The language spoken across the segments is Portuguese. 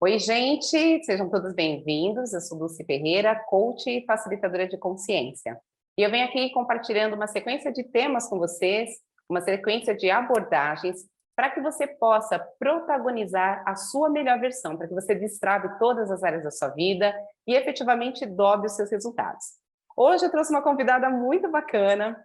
Oi, gente, sejam todos bem-vindos. Eu sou Dulce Ferreira, coach e facilitadora de consciência. E eu venho aqui compartilhando uma sequência de temas com vocês, uma sequência de abordagens, para que você possa protagonizar a sua melhor versão, para que você destrave todas as áreas da sua vida e efetivamente dobre os seus resultados. Hoje eu trouxe uma convidada muito bacana.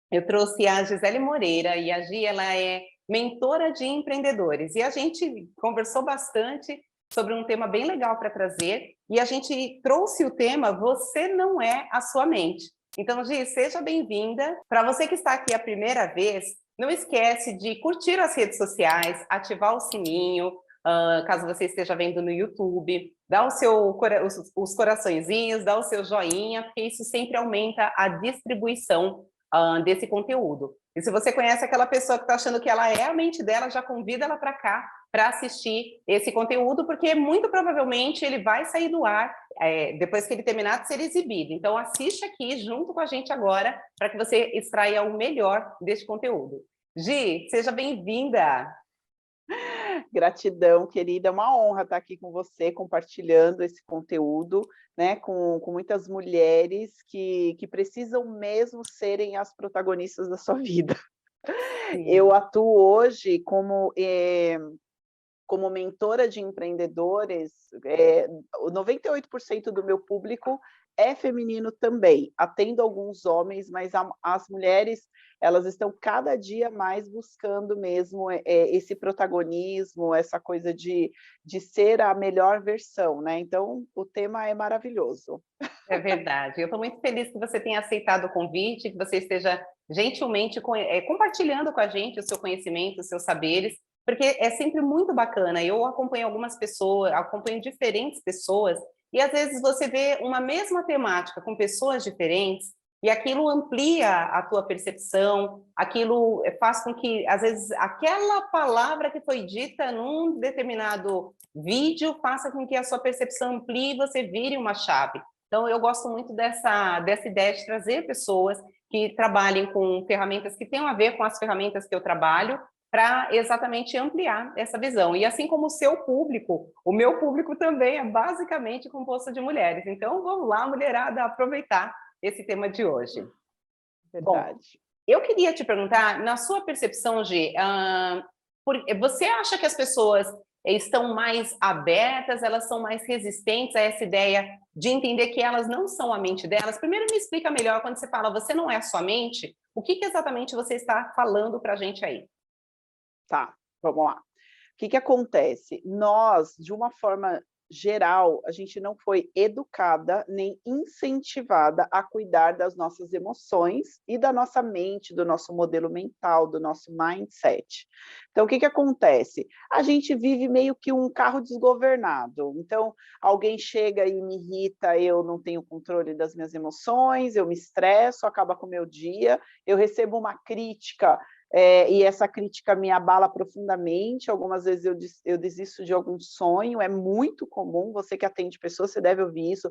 Eu trouxe a Gisele Moreira, e a Gi, ela é mentora de empreendedores, e a gente conversou bastante sobre um tema bem legal para trazer, e a gente trouxe o tema Você Não É a Sua Mente. Então, Gi, seja bem-vinda. Para você que está aqui a primeira vez, não esquece de curtir as redes sociais, ativar o sininho, caso você esteja vendo no YouTube, dá os coraçõezinhos, dá o seu joinha, porque isso sempre aumenta a distribuição desse conteúdo. E se você conhece aquela pessoa que está achando que ela é a mente dela, já convida ela para cá para assistir esse conteúdo, porque muito provavelmente ele vai sair do ar depois que ele terminar de ser exibido. Então assiste aqui junto com a gente agora, para que você extraia o melhor deste conteúdo. Gi, seja bem-vinda! Gratidão, querida, é uma honra estar aqui com você, compartilhando esse conteúdo, né, com muitas mulheres que precisam mesmo serem as protagonistas da sua vida. Eu Sim. atuo hoje como mentora de empreendedores, 98% do meu público é feminino também. Atendo alguns homens, mas as mulheres, elas estão cada dia mais buscando mesmo esse protagonismo, essa coisa de ser a melhor versão, né? Então, o tema é maravilhoso. É verdade. Eu estou muito feliz que você tenha aceitado o convite, que você esteja gentilmente compartilhando com a gente o seu conhecimento, os seus saberes, porque é sempre muito bacana. Eu acompanho algumas pessoas, acompanho diferentes pessoas, e às vezes você vê uma mesma temática com pessoas diferentes, e aquilo amplia a tua percepção, aquilo faz com que, às vezes, aquela palavra que foi dita num determinado vídeo faça com que a sua percepção amplie e você vire uma chave. Então, eu gosto muito dessa ideia de trazer pessoas que trabalhem com ferramentas que tenham a ver com as ferramentas que eu trabalho, para exatamente ampliar essa visão. E assim como o seu público, o meu público também é basicamente composto de mulheres. Então, vamos lá, mulherada, aproveitar esse tema de hoje. Bom, Verdade. eu queria te perguntar, na sua percepção, Gi, você acha que as pessoas estão mais abertas, elas são mais resistentes a essa ideia de entender que elas não são a mente delas? Primeiro me explica melhor, quando você fala você não é a sua mente, o que exatamente você está falando para a gente aí? Tá, vamos lá. O que acontece? Nós, de uma forma geral, a gente não foi educada nem incentivada a cuidar das nossas emoções e da nossa mente, do nosso modelo mental, do nosso mindset. Então, o que acontece? A gente vive meio que um carro desgovernado. Então, alguém chega e me irrita, eu não tenho controle das minhas emoções, eu me estresso, acaba com o meu dia, eu recebo uma crítica, e essa crítica me abala profundamente. Algumas vezes eu desisto de algum sonho, é muito comum, você que atende pessoas, você deve ouvir isso,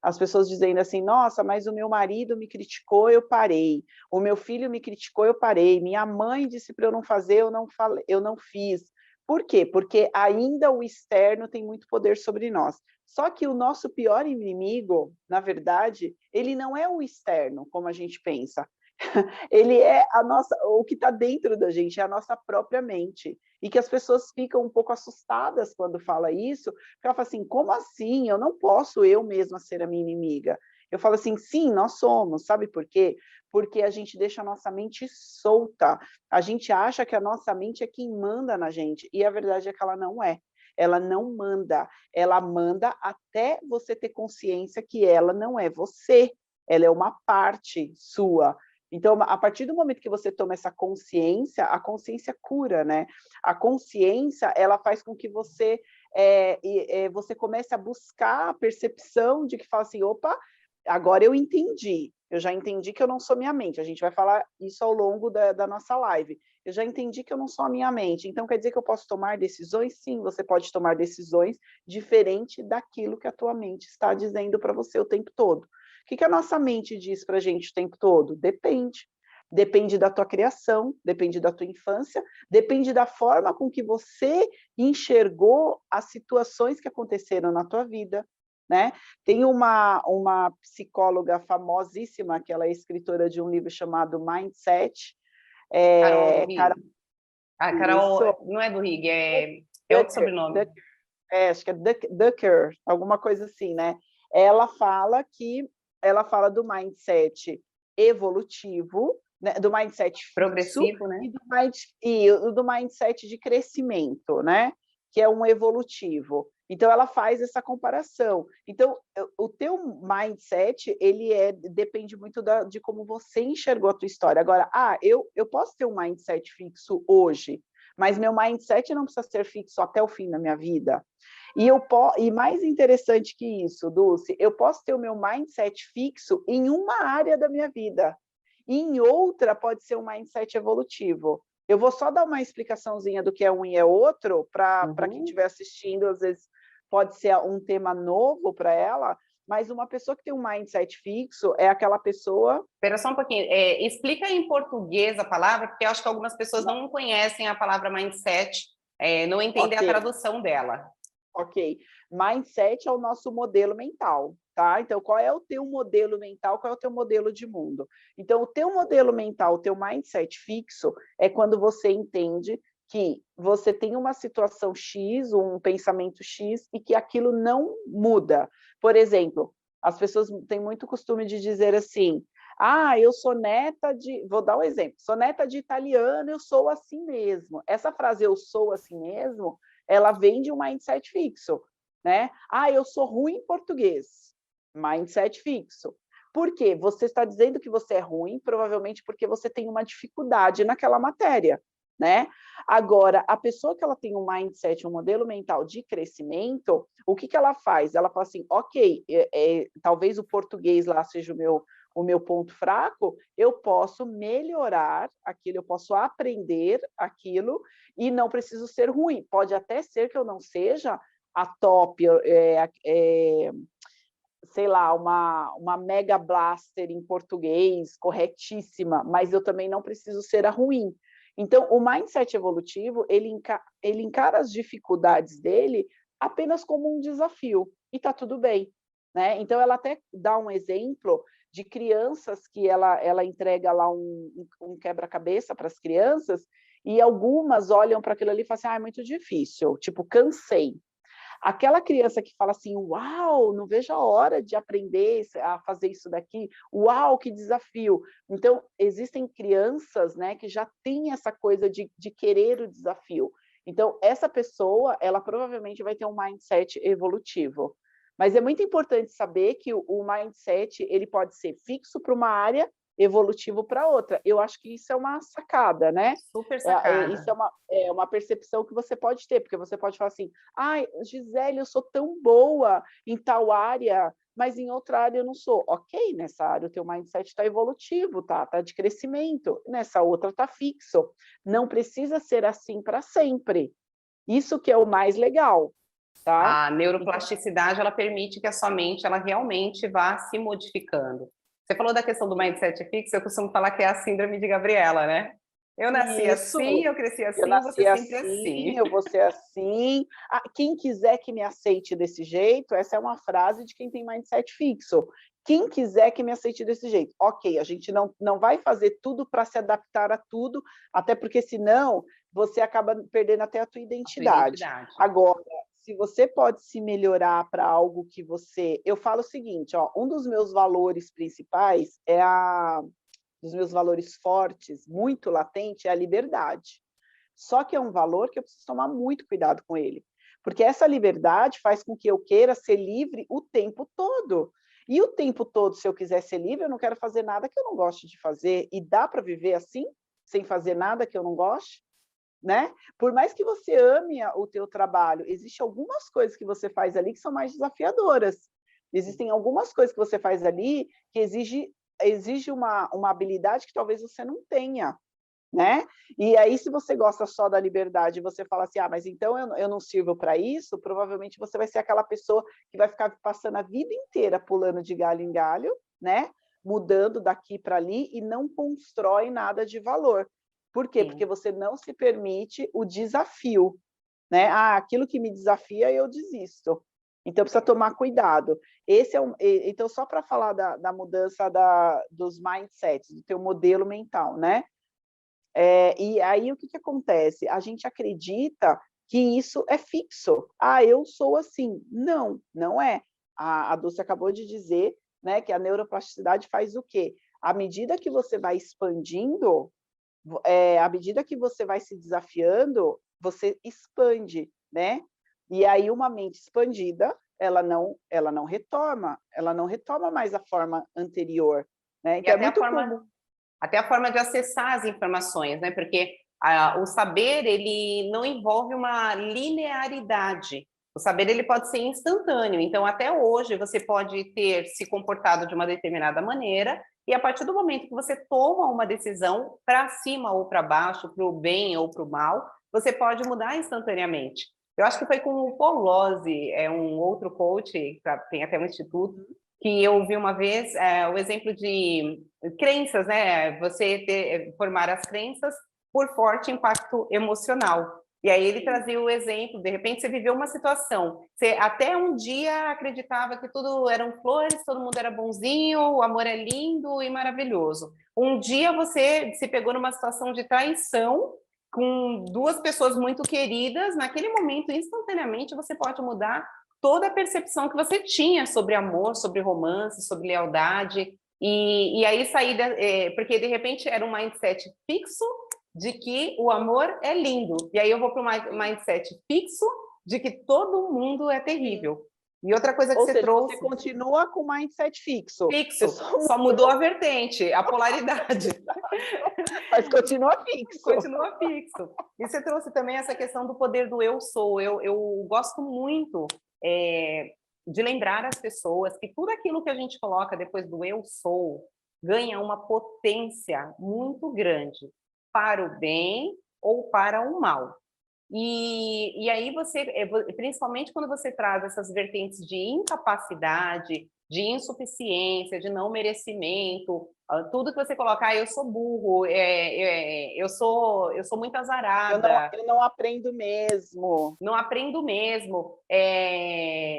as pessoas dizendo assim, nossa, mas o meu marido me criticou, eu parei, o meu filho me criticou, eu parei, minha mãe disse para eu não fazer, eu não fiz. Por quê? Porque ainda o externo tem muito poder sobre nós. Só que o nosso pior inimigo, na verdade, ele não é o externo, como a gente pensa. Ele é o que está dentro da gente, é a nossa própria mente. E que as pessoas ficam um pouco assustadas quando fala isso, porque ela fala assim, como assim? Eu não posso eu mesma ser a minha inimiga. Eu falo assim, sim, nós somos, sabe por quê? Porque a gente deixa a nossa mente solta, a gente acha que a nossa mente é quem manda na gente, e a verdade é que ela não é. Ela não manda, ela manda até você ter consciência que ela não é você, ela é uma parte sua. Então, a partir do momento que você toma essa consciência, a consciência cura, né? A consciência, ela faz com que você, você comece a buscar a percepção de que fala assim, opa, agora eu já entendi que eu não sou minha mente, a gente vai falar isso ao longo da nossa live, eu já entendi que eu não sou a minha mente, então quer dizer que eu posso tomar decisões? Sim, você pode tomar decisões diferente daquilo que a tua mente está dizendo para você o tempo todo. O que a nossa mente diz para a gente o tempo todo? Depende. Depende da tua criação, depende da tua infância, depende da forma com que você enxergou as situações que aconteceram na tua vida, né? Tem uma psicóloga famosíssima, que ela é escritora de um livro chamado Mindset, Carol do Carol, Rig. A isso, Carol, não é do Rig, é outro sobrenome. acho que é Ducker, alguma coisa assim, né? Ela fala do mindset evolutivo, né? Do mindset fixo Progressivo, né? do mindset de crescimento, né? Que é um evolutivo. Então, ela faz essa comparação. Então, o teu mindset, depende muito de como você enxergou a tua história. Agora, eu posso ter um mindset fixo hoje, mas meu mindset não precisa ser fixo até o fim da minha vida. E mais interessante que isso, Dulce, eu posso ter o meu mindset fixo em uma área da minha vida, e em outra pode ser um mindset evolutivo. Eu vou só dar uma explicaçãozinha do que é um e é outro, para quem estiver assistindo, às vezes pode ser um tema novo para ela, mas uma pessoa que tem um mindset fixo é aquela pessoa... Espera só um pouquinho. Explica em português a palavra, porque eu acho que algumas pessoas não conhecem a palavra mindset, não entendem a tradução dela. Ok. Mindset é o nosso modelo mental, tá? Então, qual é o teu modelo mental, qual é o teu modelo de mundo? Então, o teu modelo mental, o teu mindset fixo, é quando você entende que você tem uma situação X, um pensamento X, e que aquilo não muda. Por exemplo, as pessoas têm muito costume de dizer assim, eu sou neta de... Vou dar um exemplo. Sou neta de italiano, eu sou assim mesmo. Essa frase, eu sou assim mesmo, ela vem de um mindset fixo, né? Eu sou ruim em português. Mindset fixo. Por quê? Você está dizendo que você é ruim, provavelmente porque você tem uma dificuldade naquela matéria, né? Agora, a pessoa que ela tem um mindset, um modelo mental de crescimento, o que ela faz? Ela fala assim, ok, talvez o português lá seja o meu ponto fraco, eu posso melhorar aquilo, eu posso aprender aquilo e não preciso ser ruim. Pode até ser que eu não seja a top, sei lá, uma mega blaster em português, corretíssima, mas eu também não preciso ser a ruim. Então, o mindset evolutivo, ele encara as dificuldades dele apenas como um desafio, e está tudo bem, né? Então, ela até dá um exemplo de crianças que ela entrega lá um quebra-cabeça para as crianças, e algumas olham para aquilo ali e falam assim, é muito difícil, tipo, cansei. Aquela criança que fala assim, uau, não vejo a hora de aprender a fazer isso daqui, uau, que desafio. Então, existem crianças, né, que já têm essa coisa de querer o desafio. Então, essa pessoa, ela provavelmente vai ter um mindset evolutivo. Mas é muito importante saber que o mindset, ele pode ser fixo para uma área, evolutivo para outra. Eu acho que isso é uma sacada, né? Super sacada. Isso é uma percepção que você pode ter, porque você pode falar assim, Gisele, eu sou tão boa em tal área, mas em outra área eu não sou. Ok, nessa área o teu mindset está evolutivo, tá de crescimento, nessa outra está fixo. Não precisa ser assim para sempre. Isso que é o mais legal. Tá? A neuroplasticidade, ela permite que a sua mente, ela realmente vá se modificando. Você falou da questão do mindset fixo, eu costumo falar que é a síndrome de Gabriela, né? Eu nasci Isso, assim, eu cresci eu assim, você nasci sempre assim, assim. eu vou ser assim. Quem quiser que me aceite desse jeito, essa é uma frase de quem tem mindset fixo. Quem quiser que me aceite desse jeito. Ok, a gente não vai fazer tudo para se adaptar a tudo, até porque senão você acaba perdendo até a tua identidade. Agora, se você pode se melhorar para algo que você... Eu falo o seguinte, um dos meus valores principais dos meus valores fortes, muito latente, é a liberdade. Só que é um valor que eu preciso tomar muito cuidado com ele, porque essa liberdade faz com que eu queira ser livre o tempo todo. E o tempo todo, se eu quiser ser livre, eu não quero fazer nada que eu não goste de fazer. E dá para viver assim, sem fazer nada que eu não goste? Né? Por mais que você ame o teu trabalho, existem algumas coisas que você faz ali que são mais desafiadoras. Existem algumas coisas que você faz ali que exige uma habilidade que talvez você não tenha, né? E aí, se você gosta só da liberdade, você fala assim, mas então eu não sirvo para isso, provavelmente você vai ser aquela pessoa que vai ficar passando a vida inteira pulando de galho em galho, né? mudando daqui para ali e não constrói nada de valor. Por quê? Sim. Porque você não se permite o desafio, né? Ah, aquilo que me desafia, eu desisto. Então, precisa tomar cuidado. Então, só para falar da mudança dos mindsets, do teu modelo mental, né? E aí, o que acontece? A gente acredita que isso é fixo. Ah, eu sou assim. Não, não é. A Dulce acabou de dizer, né, que a neuroplasticidade faz o quê? À medida que você vai expandindo, à medida que você vai se desafiando, você expande, né? E aí uma mente expandida, ela não retoma mais a forma anterior, né? E Então é muito comum. até a forma de acessar as informações, né? Porque o saber, ele não envolve uma linearidade. O saber, ele pode ser instantâneo. Então, até hoje, você pode ter se comportado de uma determinada maneira e a partir do momento que você toma uma decisão para cima ou para baixo, para o bem ou para o mal, você pode mudar instantaneamente. Eu acho que foi com o Paul Lozzi, um outro coach, tem até um instituto, que eu vi uma vez o exemplo de crenças, né? Você formar as crenças por forte impacto emocional. E aí ele trazia o exemplo, de repente você viveu uma situação, você até um dia acreditava que tudo eram flores, todo mundo era bonzinho, o amor é lindo e maravilhoso. Um dia você se pegou numa situação de traição com duas pessoas muito queridas, naquele momento, instantaneamente, você pode mudar toda a percepção que você tinha sobre amor, sobre romance, sobre lealdade, e aí sair, porque de repente era um mindset fixo de que o amor é lindo, e aí eu vou para um mindset fixo de que todo mundo é terrível. E outra coisa que Ou você seja, trouxe... você continua com o mindset fixo. Fixo, só mudou a vertente, a polaridade. Mas continua fixo. Continua fixo. E você trouxe também essa questão do poder do eu sou. Eu gosto muito de lembrar as pessoas que tudo aquilo que a gente coloca depois do eu sou ganha uma potência muito grande para o bem ou para o mal. E aí você, principalmente quando você traz essas vertentes de incapacidade, de insuficiência, de não merecimento, tudo que você coloca, eu sou burro, eu sou muito azarada. Eu não aprendo mesmo. Não aprendo mesmo.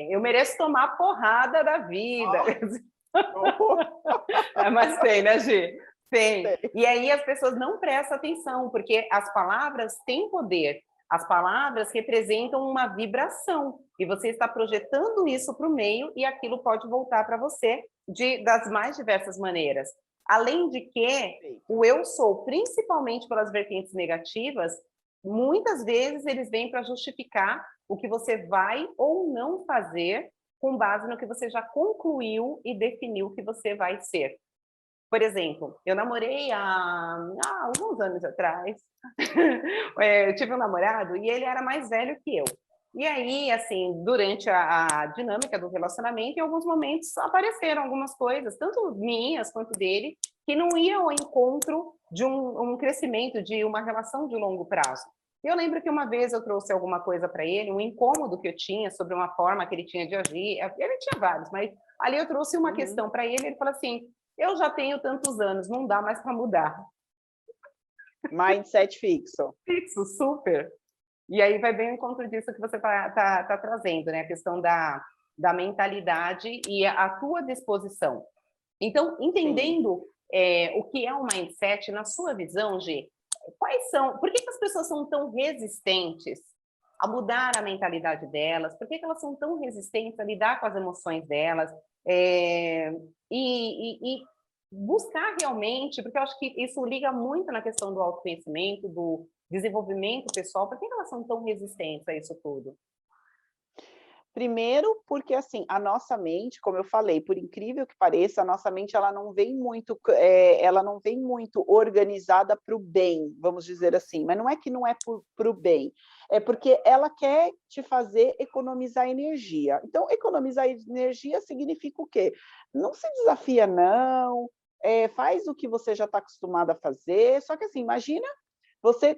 Eu mereço tomar porrada da vida. Mas tem, né, Gi? Tem. E aí as pessoas não prestam atenção, porque as palavras têm poder. As palavras representam uma vibração e você está projetando isso para o meio e aquilo pode voltar para você das mais diversas maneiras. Além de que o eu sou, principalmente pelas vertentes negativas, muitas vezes eles vêm para justificar o que você vai ou não fazer com base no que você já concluiu e definiu que você vai ser. Por exemplo, eu namorei há alguns anos atrás, eu tive um namorado e ele era mais velho que eu. E aí, assim, durante a dinâmica do relacionamento, em alguns momentos apareceram algumas coisas, tanto minhas quanto dele, que não iam ao encontro de um crescimento, de uma relação de longo prazo. Eu lembro que uma vez eu trouxe alguma coisa para ele, um incômodo que eu tinha sobre uma forma que ele tinha de agir, ele tinha vários, mas ali eu trouxe uma questão para ele, ele falou assim, eu já tenho tantos anos, não dá mais para mudar. Mindset fixo. Fixo, super. E aí vai bem ao encontro disso que você tá trazendo, né? A questão da mentalidade e a tua disposição. Então, entendendo o que é o mindset, na sua visão, Gi, por que as pessoas são tão resistentes a mudar a mentalidade delas? Por que elas são tão resistentes a lidar com as emoções delas? E buscar realmente, porque eu acho que isso liga muito na questão do autoconhecimento, do desenvolvimento pessoal. Por que elas são tão resistentes a isso tudo? Primeiro, porque assim, a nossa mente, como eu falei, por incrível que pareça, a nossa mente ela não vem muito organizada para o bem, vamos dizer assim, mas não é que não é para o bem, é porque ela quer te fazer economizar energia. Então, economizar energia significa o quê? Não se desafia, não, faz o que você já está acostumado a fazer, só que assim, imagina,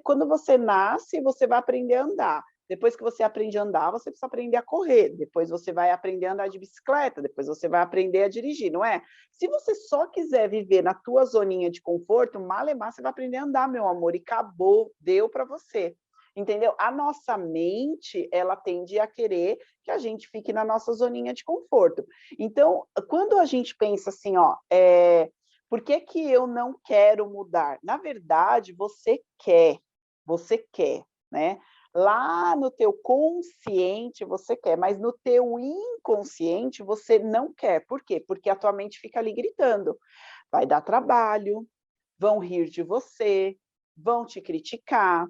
quando você nasce, você vai aprender a andar. Depois que você aprende a andar, você precisa aprender a correr. Depois você vai aprender a andar de bicicleta. Depois você vai aprender a dirigir, não é? Se você só quiser viver na tua zoninha de conforto, malemar, você vai aprender a andar, meu amor, e acabou, deu para você. Entendeu? A nossa mente, ela tende a querer que a gente fique na nossa zoninha de conforto. Então, quando a gente pensa assim, ó, por que que eu não quero mudar? Na verdade, você quer, né? Lá no teu consciente você quer, mas no teu inconsciente você não quer. Por quê? Porque a tua mente fica ali gritando. Vai dar trabalho, vão rir de você, vão te criticar,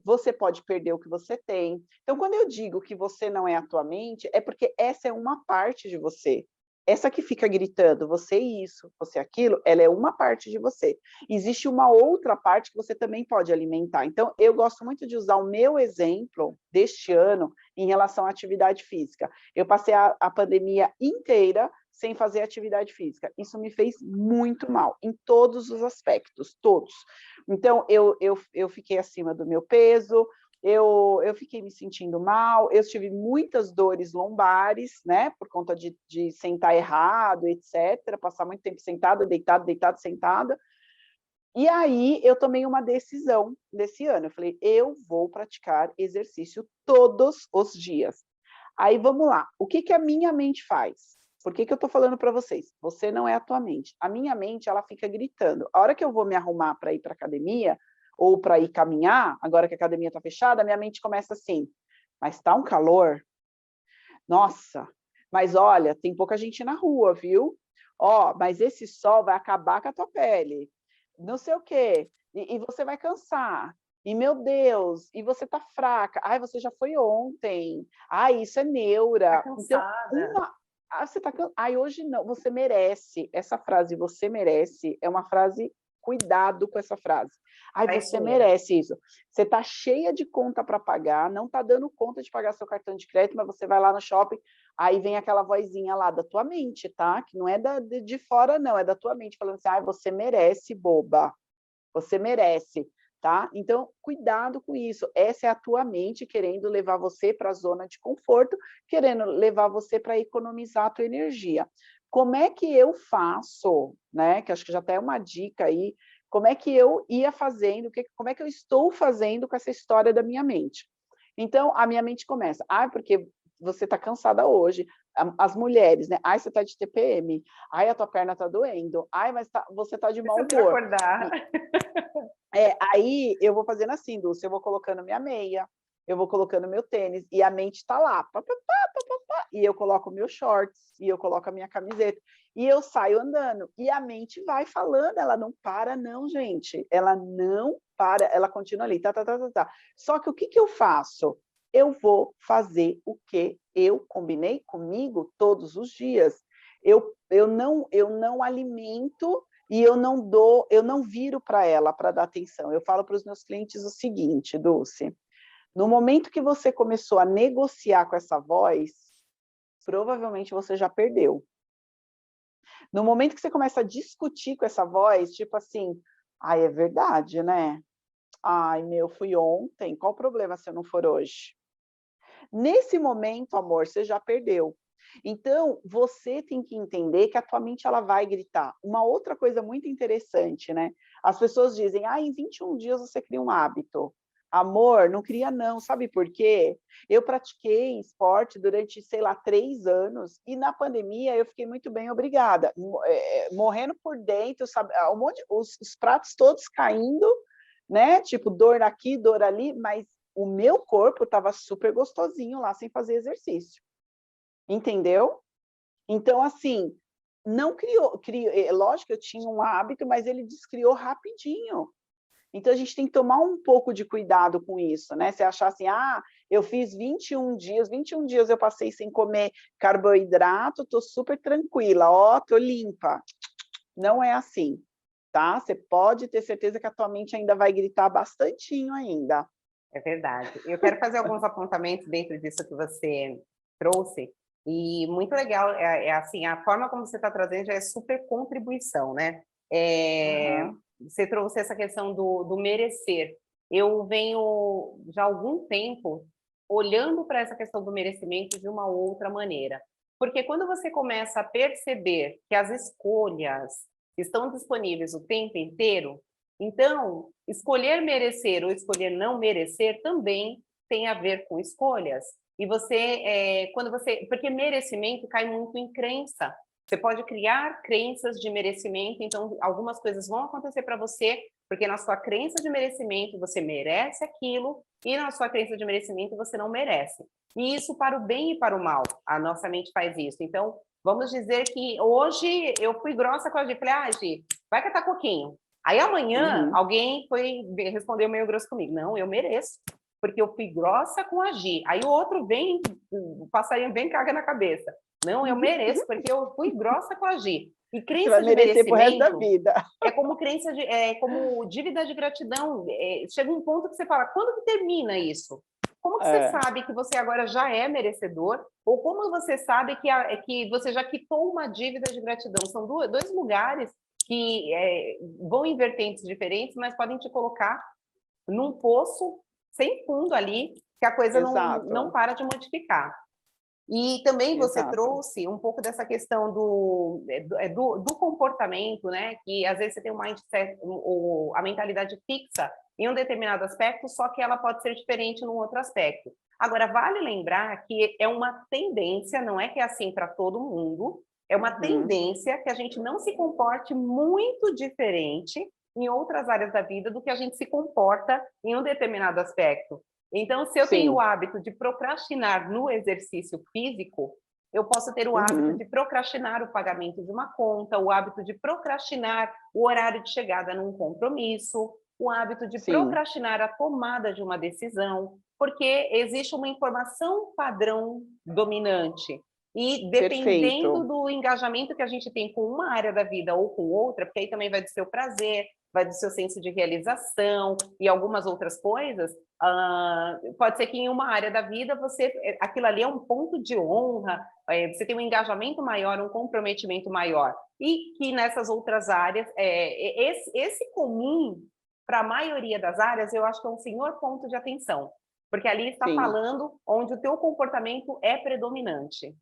você pode perder o que você tem. Então, quando eu digo que você não é a tua mente, é porque essa é uma parte de você. Essa que fica gritando, você isso, você aquilo, ela é uma parte de você. Existe uma outra parte que você também pode alimentar. Então, eu gosto muito de usar o meu exemplo deste ano em relação à atividade física. Eu passei a pandemia inteira sem fazer atividade física. Isso me fez muito mal, em todos os aspectos, todos. Então, eu fiquei acima do meu peso, eu fiquei me sentindo mal, eu tive muitas dores lombares, né, por conta de sentar errado, etc., passar muito tempo sentada, deitada, sentada. E aí, eu tomei uma decisão desse ano, eu falei, eu vou praticar exercício todos os dias. Aí, vamos lá, o que que a minha mente faz? Por que que eu estou falando para vocês? Você não é a tua mente. A minha mente, ela fica gritando. A hora que eu vou me arrumar para ir para academia, ou para ir caminhar, agora que a academia está fechada, a minha mente começa assim, mas está um calor? Nossa, mas olha, tem pouca gente na rua, viu? Ó, mas esse sol vai acabar com a tua pele. Não sei o quê. E você vai cansar. E, meu Deus, e você tá fraca. Ai, você já foi ontem. Ai, isso é Tá neura. Então, cansada. você tá Ai, hoje não. Você merece. Essa frase, você merece, é uma frase, cuidado com essa frase. Ai, você Traiçoeira. merece isso. Você tá cheia de conta para pagar, não tá dando conta de pagar seu cartão de crédito, mas você vai lá no shopping, aí vem aquela vozinha lá da tua mente, tá? Que não é de fora, não, é da tua mente, falando assim, ai, você merece, boba. Você merece, tá? Então, cuidado com isso. Essa é a tua mente querendo levar você para a zona de conforto, querendo levar você para economizar a tua energia. Como é que eu faço, né? Que acho que já até é uma dica aí. Como é que eu ia fazendo? Como é que eu estou fazendo com essa história da minha mente? Então, a minha mente começa, porque você está cansada hoje. As mulheres, né? Ai, você está de TPM. Ai, a tua perna está doendo. Ai, mas você está de mau Precisa para humor. acordar. Aí eu vou fazendo assim, Dulce, eu vou colocando minha meia, eu vou colocando meu tênis, e a mente está lá, pá, pá, pá, pá, pá, pá, e eu coloco meus shorts, e eu coloco a minha camiseta, e eu saio andando, e a mente vai falando, ela não para não, gente, ela não para, ela continua ali, tá, tá, tá, tá, tá. Só que o que que eu faço? Eu vou fazer o que eu combinei comigo todos os dias. Eu não alimento e eu não viro para ela para dar atenção. Eu falo para os meus clientes o seguinte, Dulce, no momento que você começou a negociar com essa voz, provavelmente você já perdeu. No momento que você começa a discutir com essa voz, tipo assim, ai, é verdade, né? Ai, meu, fui ontem, qual o problema se eu não for hoje? Nesse momento, amor, você já perdeu. Então, você tem que entender que a tua mente ela vai gritar. Uma outra coisa muito interessante, né? As pessoas dizem, em 21 dias você cria um hábito. Amor, não cria não, sabe por quê? Eu pratiquei esporte durante, sei lá, 3 anos, e na pandemia eu fiquei muito bem, obrigada. Morrendo por dentro, sabe? Os pratos todos caindo, né? Tipo, dor aqui, dor ali, mas o meu corpo estava super gostosinho lá, sem fazer exercício. Entendeu? Então, assim, não criou, lógico que eu tinha um hábito, mas ele descriou rapidinho. Então, a gente tem que tomar um pouco de cuidado com isso, né? Você achar assim, eu fiz 21 dias eu passei sem comer carboidrato, tô super tranquila, tô limpa. Não é assim, tá? Você pode ter certeza que a tua mente ainda vai gritar bastantinho ainda. É verdade. Eu quero fazer alguns apontamentos dentro disso que você trouxe, e muito legal, assim, a forma como você está trazendo já é super contribuição, né? Aham. Você trouxe essa questão do merecer. Eu venho já há algum tempo olhando para essa questão do merecimento de uma outra maneira. Porque quando você começa a perceber que as escolhas estão disponíveis o tempo inteiro, então, escolher merecer ou escolher não merecer também tem a ver com escolhas. E você, quando você, porque merecimento cai muito em crença. Você pode criar crenças de merecimento, então algumas coisas vão acontecer para você, porque na sua crença de merecimento você merece aquilo, e na sua crença de merecimento você não merece. E isso para o bem e para o mal, a nossa mente faz isso. Então, vamos dizer que hoje eu fui grossa com a Gi, falei, Gi, vai catar coquinho. Aí amanhã alguém foi respondeu meio grosso comigo, não, eu mereço, porque eu fui grossa com a Gi. Aí o outro vem, o passarinho vem caga na cabeça. Não, eu mereço, porque eu fui grossa com a Gi. E crença Você vai merecer pro resto da merecimento vida. é como crença de, como dívida de gratidão. Chega um ponto que você fala, quando que termina isso? Como que você sabe que você agora já é merecedor? Ou como você sabe que você já quitou uma dívida de gratidão? São dois lugares que vão em vertentes diferentes, mas podem te colocar num poço sem fundo ali, que a coisa não para de modificar. E também você trouxe um pouco dessa questão do comportamento, né? Que às vezes você tem um mindset, a mentalidade fixa em um determinado aspecto, só que ela pode ser diferente num outro aspecto. Agora, vale lembrar que é uma tendência, não é que é assim para todo mundo, é uma tendência que a gente não se comporte muito diferente em outras áreas da vida do que a gente se comporta em um determinado aspecto. Então, se eu tenho o hábito de procrastinar no exercício físico, eu posso ter o hábito de procrastinar o pagamento de uma conta, o hábito de procrastinar o horário de chegada num compromisso, o hábito de procrastinar a tomada de uma decisão, porque existe uma informação padrão dominante. E dependendo do engajamento que a gente tem com uma área da vida ou com outra, porque aí também vai do seu prazer, vai do seu senso de realização e algumas outras coisas, pode ser que em uma área da vida aquilo ali é um ponto de honra, você tem um engajamento maior, um comprometimento maior, e que nessas outras áreas, esse comum para a maioria das áreas, eu acho que é um senhor ponto de atenção, porque ali está falando onde o teu comportamento é predominante.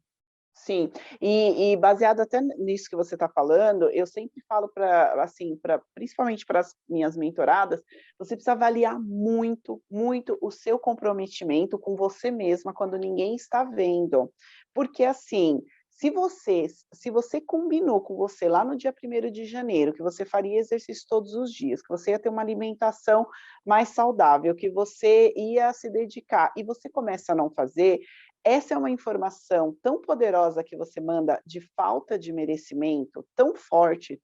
Sim, e baseado até nisso que você está falando, eu sempre falo assim, principalmente para as minhas mentoradas, você precisa avaliar muito, muito o seu comprometimento com você mesma quando ninguém está vendo. Porque assim, se você combinou com você lá no dia 1º de janeiro, que você faria exercício todos os dias, que você ia ter uma alimentação mais saudável, que você ia se dedicar, e você começa a não fazer, essa é uma informação tão poderosa que você manda de falta de merecimento, tão forte,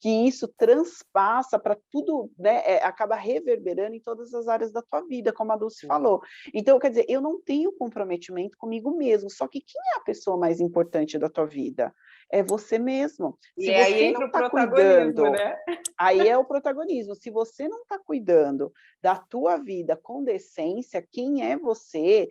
que isso transpassa para tudo, né, acaba reverberando em todas as áreas da tua vida, como a Dulce falou. Então, quer dizer, eu não tenho comprometimento comigo mesmo, só que quem é a pessoa mais importante da tua vida? É você mesmo. Se e aí entra o protagonismo, cuidando, né? Aí é o protagonismo. Se você não está cuidando da tua vida com decência, quem é você?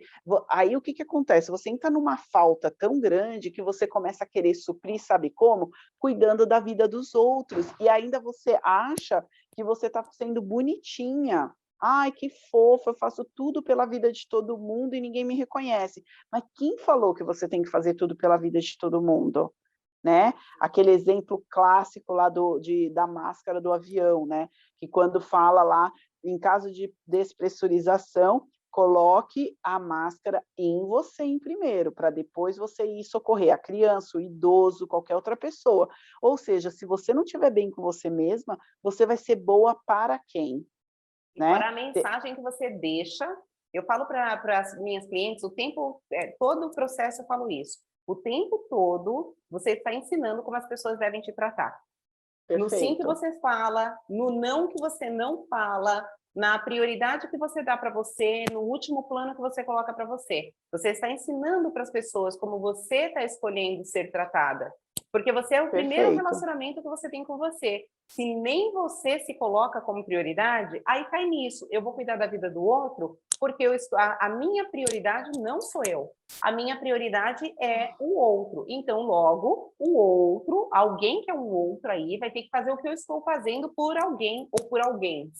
Aí o que acontece? Você entra numa falta tão grande que você começa a querer suprir, sabe como? Cuidando da vida dos outros. E ainda você acha que você está sendo bonitinha. Ai, que fofa, eu faço tudo pela vida de todo mundo e ninguém me reconhece. Mas quem falou que você tem que fazer tudo pela vida de todo mundo? Né? Aquele exemplo clássico lá da máscara do avião, né? Que quando fala lá, em caso de despressurização, coloque a máscara em você em primeiro, para depois você ir socorrer a criança, o idoso, qualquer outra pessoa. Ou seja, se você não estiver bem com você mesma, você vai ser boa para quem? Né? Para a mensagem que você deixa, eu falo para as minhas clientes, todo o processo eu falo isso. O tempo todo, você está ensinando como as pessoas devem te tratar. Perfeito. No sim que você fala, no não que você não fala, na prioridade que você dá para você, no último plano que você coloca para você. Você está ensinando para as pessoas como você está escolhendo ser tratada. Porque você é o primeiro relacionamento que você tem com você. Se nem você se coloca como prioridade, aí cai nisso. Eu vou cuidar da vida do outro, porque a minha prioridade não sou eu. A minha prioridade é o outro. Então, logo, o outro, alguém que é um outro aí, vai ter que fazer o que eu estou fazendo por alguém ou por alguém.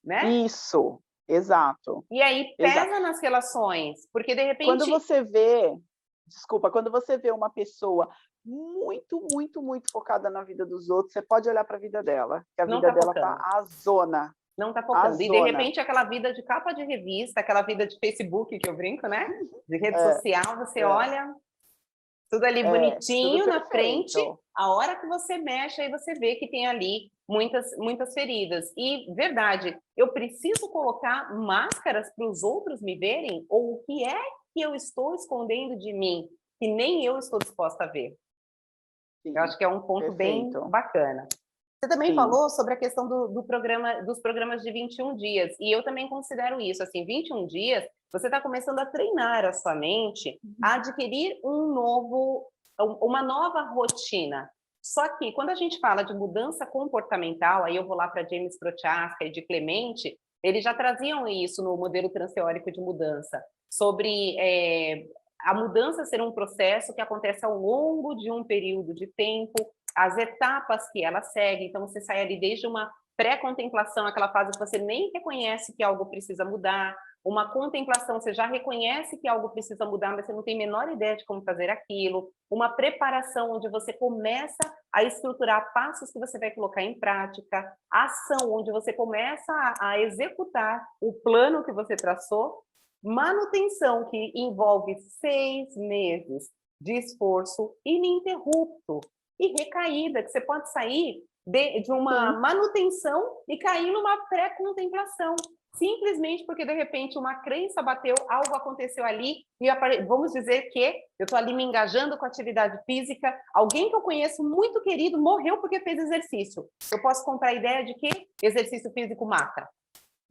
Né? Isso. Exato. E aí pesa nas relações, porque de repente... Quando você vê, desculpa, quando você vê uma pessoa muito focada na vida dos outros, você pode olhar para a vida dela, que a não vida está dela tá focando. a zona. Não está A focando. E, de zona. repente, aquela vida de capa de revista, aquela vida de Facebook, que eu brinco, né? De rede É, social, você é, olha tudo ali tudo bonitinho na frente, perfeito. a hora que você mexe, aí você vê que tem ali muitas feridas. E, verdade, eu preciso colocar máscaras para os outros me verem? Ou o que é que eu estou escondendo de mim, que nem eu estou disposta a ver? Eu Sim, acho que é um ponto bem perfeito. bacana. Você também Sim. falou sobre a questão dos programas de 21 dias, e eu também considero isso, assim, 21 dias, você está começando a treinar a sua mente a adquirir uma nova rotina. Só que, quando a gente fala de mudança comportamental, aí eu vou lá para James Prochaska e de Clemente, eles já traziam isso no modelo transeórico de mudança, sobre a mudança ser um processo que acontece ao longo de um período de tempo, as etapas que ela segue. Então, você sai ali desde uma pré-contemplação, aquela fase que você nem reconhece que algo precisa mudar, uma contemplação, você já reconhece que algo precisa mudar, mas você não tem a menor ideia de como fazer aquilo, uma preparação onde você começa a estruturar passos que você vai colocar em prática, ação onde você começa a executar o plano que você traçou, manutenção que envolve 6 meses de esforço ininterrupto, e recaída, que você pode sair de uma manutenção e cair numa pré-contemplação, simplesmente porque, de repente, uma crença bateu, algo aconteceu ali, e vamos dizer que eu estou ali me engajando com atividade física, alguém que eu conheço muito querido morreu porque fez exercício. Eu posso comprar a ideia de que exercício físico mata.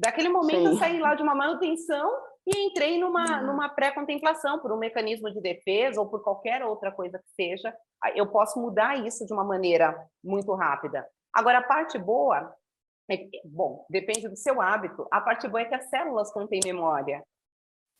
Daquele momento, eu saí lá de uma manutenção e entrei numa pré-contemplação, por um mecanismo de defesa ou por qualquer outra coisa que seja. Eu posso mudar isso de uma maneira muito rápida. Agora, a parte boa, bom, depende do seu hábito, a parte boa é que as células contêm memória.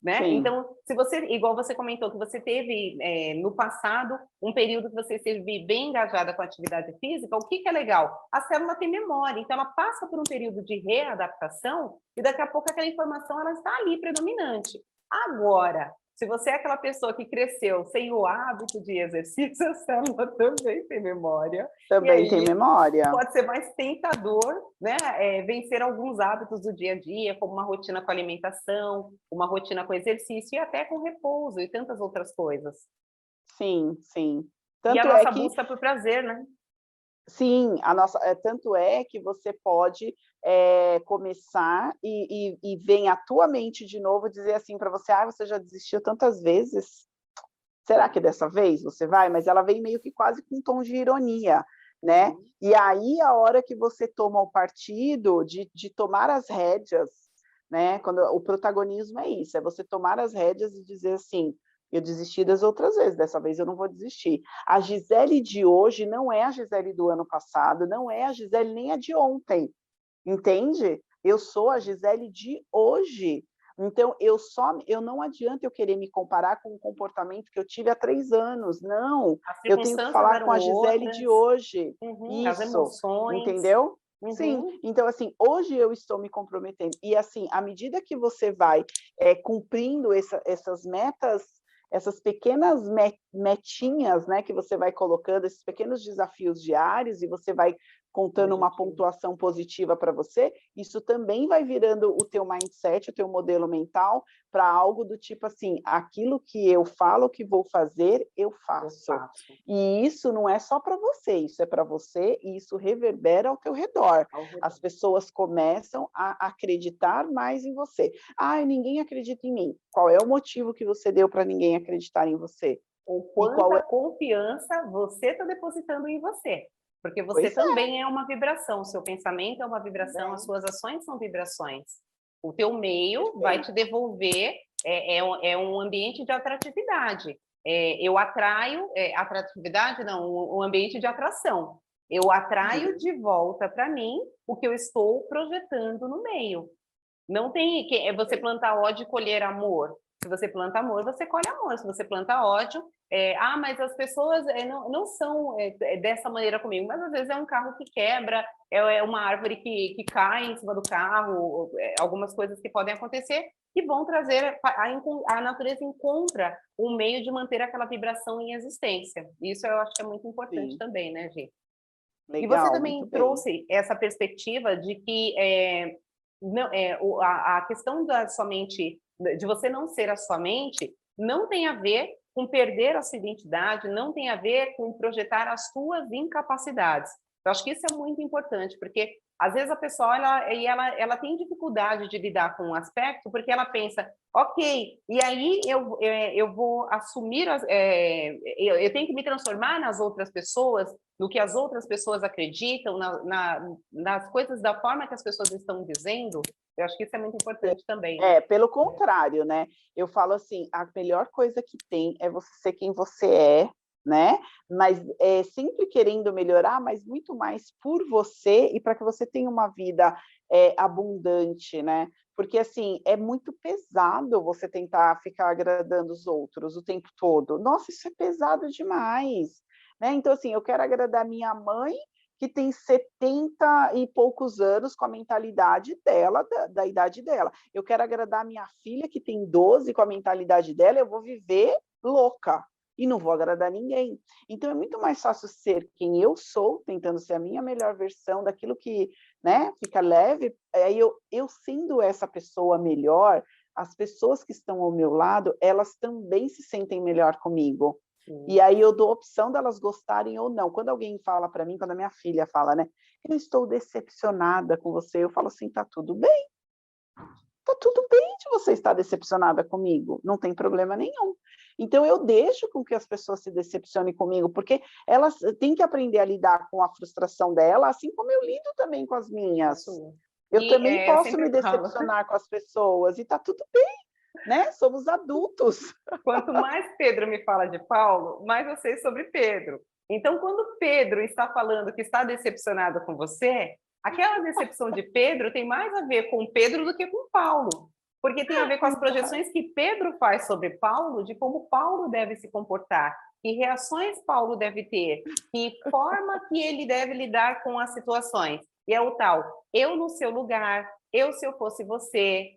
Né? Então, se você, igual você comentou, que você teve no passado um período que você esteve bem engajada com a atividade física, o que é legal? A célula tem memória, então ela passa por um período de readaptação e daqui a pouco aquela informação ela está ali predominante. Agora, se você é aquela pessoa que cresceu sem o hábito de exercício, a célula também tem memória. Também tem memória. Pode ser mais tentador, né? Vencer alguns hábitos do dia a dia, como uma rotina com alimentação, uma rotina com exercício e até com repouso e tantas outras coisas. Sim, sim. E a nossa busca por prazer, né? Sim, tanto é que você pode começar e vem à tua mente de novo dizer assim para você, você já desistiu tantas vezes, será que dessa vez você vai? Mas ela vem meio que quase com um tom de ironia, né? E aí a hora que você toma o partido de tomar as rédeas, né? Quando o protagonismo é isso, é você tomar as rédeas e dizer assim, eu desisti das outras vezes, dessa vez eu não vou desistir. A Gisele de hoje não é a Gisele do ano passado, não é a Gisele nem a de ontem, entende? Eu sou a Gisele de hoje. Então, eu não adianta eu querer me comparar com o comportamento que eu tive há 3 anos, não. Eu tenho que falar com a Gisele de hoje. As Isso, emoções. entendeu? Sim, então assim, hoje eu estou me comprometendo. E assim, à medida que você vai cumprindo essas metas, essas pequenas metinhas, né, que você vai colocando, esses pequenos desafios diários, e você vai contando uma pontuação positiva para você, isso também vai virando o teu mindset, o teu modelo mental, para algo do tipo assim, aquilo que eu falo que vou fazer, eu faço. E isso não é só para você, isso é para você e isso reverbera ao teu redor. As pessoas começam a acreditar mais em você. Ninguém acredita em mim. Qual é o motivo que você deu para ninguém acreditar em você? Ou quanta confiança você está depositando em você. Porque você também é uma vibração, o seu pensamento é uma vibração, as suas ações são vibrações. O teu meio vai te devolver, é um ambiente de atratividade. Eu atraio, atratividade não, um ambiente de atração. Eu atraio de volta para mim o que eu estou projetando no meio. Não tem você plantar ódio e colher amor. Se você planta amor, você colhe amor. Se você planta ódio, mas as pessoas não são dessa maneira comigo. Mas às vezes é um carro que quebra, é uma árvore que cai em cima do carro, algumas coisas que podem acontecer que vão trazer, a natureza encontra um meio de manter aquela vibração em existência. Isso eu acho que é muito importante Sim. também, né, Gi? E você Legal, também muito bem. trouxe essa perspectiva de que não, a questão da sua mente, de você não ser a sua mente, não tem a ver com perder a sua identidade, não tem a ver com projetar as suas incapacidades. Eu acho que isso é muito importante, porque às vezes a pessoa ela tem dificuldade de lidar com um aspecto, porque ela pensa, ok, e aí eu vou assumir, eu tenho que me transformar nas outras pessoas, no que as outras pessoas acreditam, nas coisas da forma que as pessoas estão dizendo. Eu acho que isso é muito importante também, né? Pelo contrário, né? Eu falo assim, a melhor coisa que tem é você ser quem você é, né? Mas sempre querendo melhorar, mas muito mais por você e para que você tenha uma vida abundante, né? Porque, assim, é muito pesado você tentar ficar agradando os outros o tempo todo. Nossa, isso é pesado demais, né? Então, assim, eu quero agradar minha mãe, que tem 70 e poucos anos, com a mentalidade dela, da idade dela. Eu quero agradar minha filha, que tem 12, com a mentalidade dela, eu vou viver louca e não vou agradar ninguém. Então, é muito mais fácil ser quem eu sou, tentando ser a minha melhor versão daquilo que, né, fica leve. Aí eu sendo essa pessoa melhor, as pessoas que estão ao meu lado, elas também se sentem melhor comigo. E aí eu dou a opção delas gostarem ou não. Quando alguém fala para mim, quando a minha filha fala, né, eu estou decepcionada com você, eu falo assim, tá tudo bem de você estar decepcionada comigo, não tem problema nenhum. Então eu deixo com que as pessoas se decepcionem comigo, porque elas têm que aprender a lidar com a frustração dela, assim como eu lido também com as minhas. Eu também eu posso sempre me decepcionar com as pessoas, e tá tudo bem, né? Somos adultos. Quanto mais Pedro me fala de Paulo, mais eu sei sobre Pedro. Então, quando Pedro está falando que está decepcionado com você, aquela decepção de Pedro tem mais a ver com Pedro do que com Paulo, porque tem a ver com as projeções que Pedro faz sobre Paulo, de como Paulo deve se comportar, que reações Paulo deve ter, que forma que ele deve lidar com as situações. E é o tal, eu no seu lugar, eu se eu fosse você,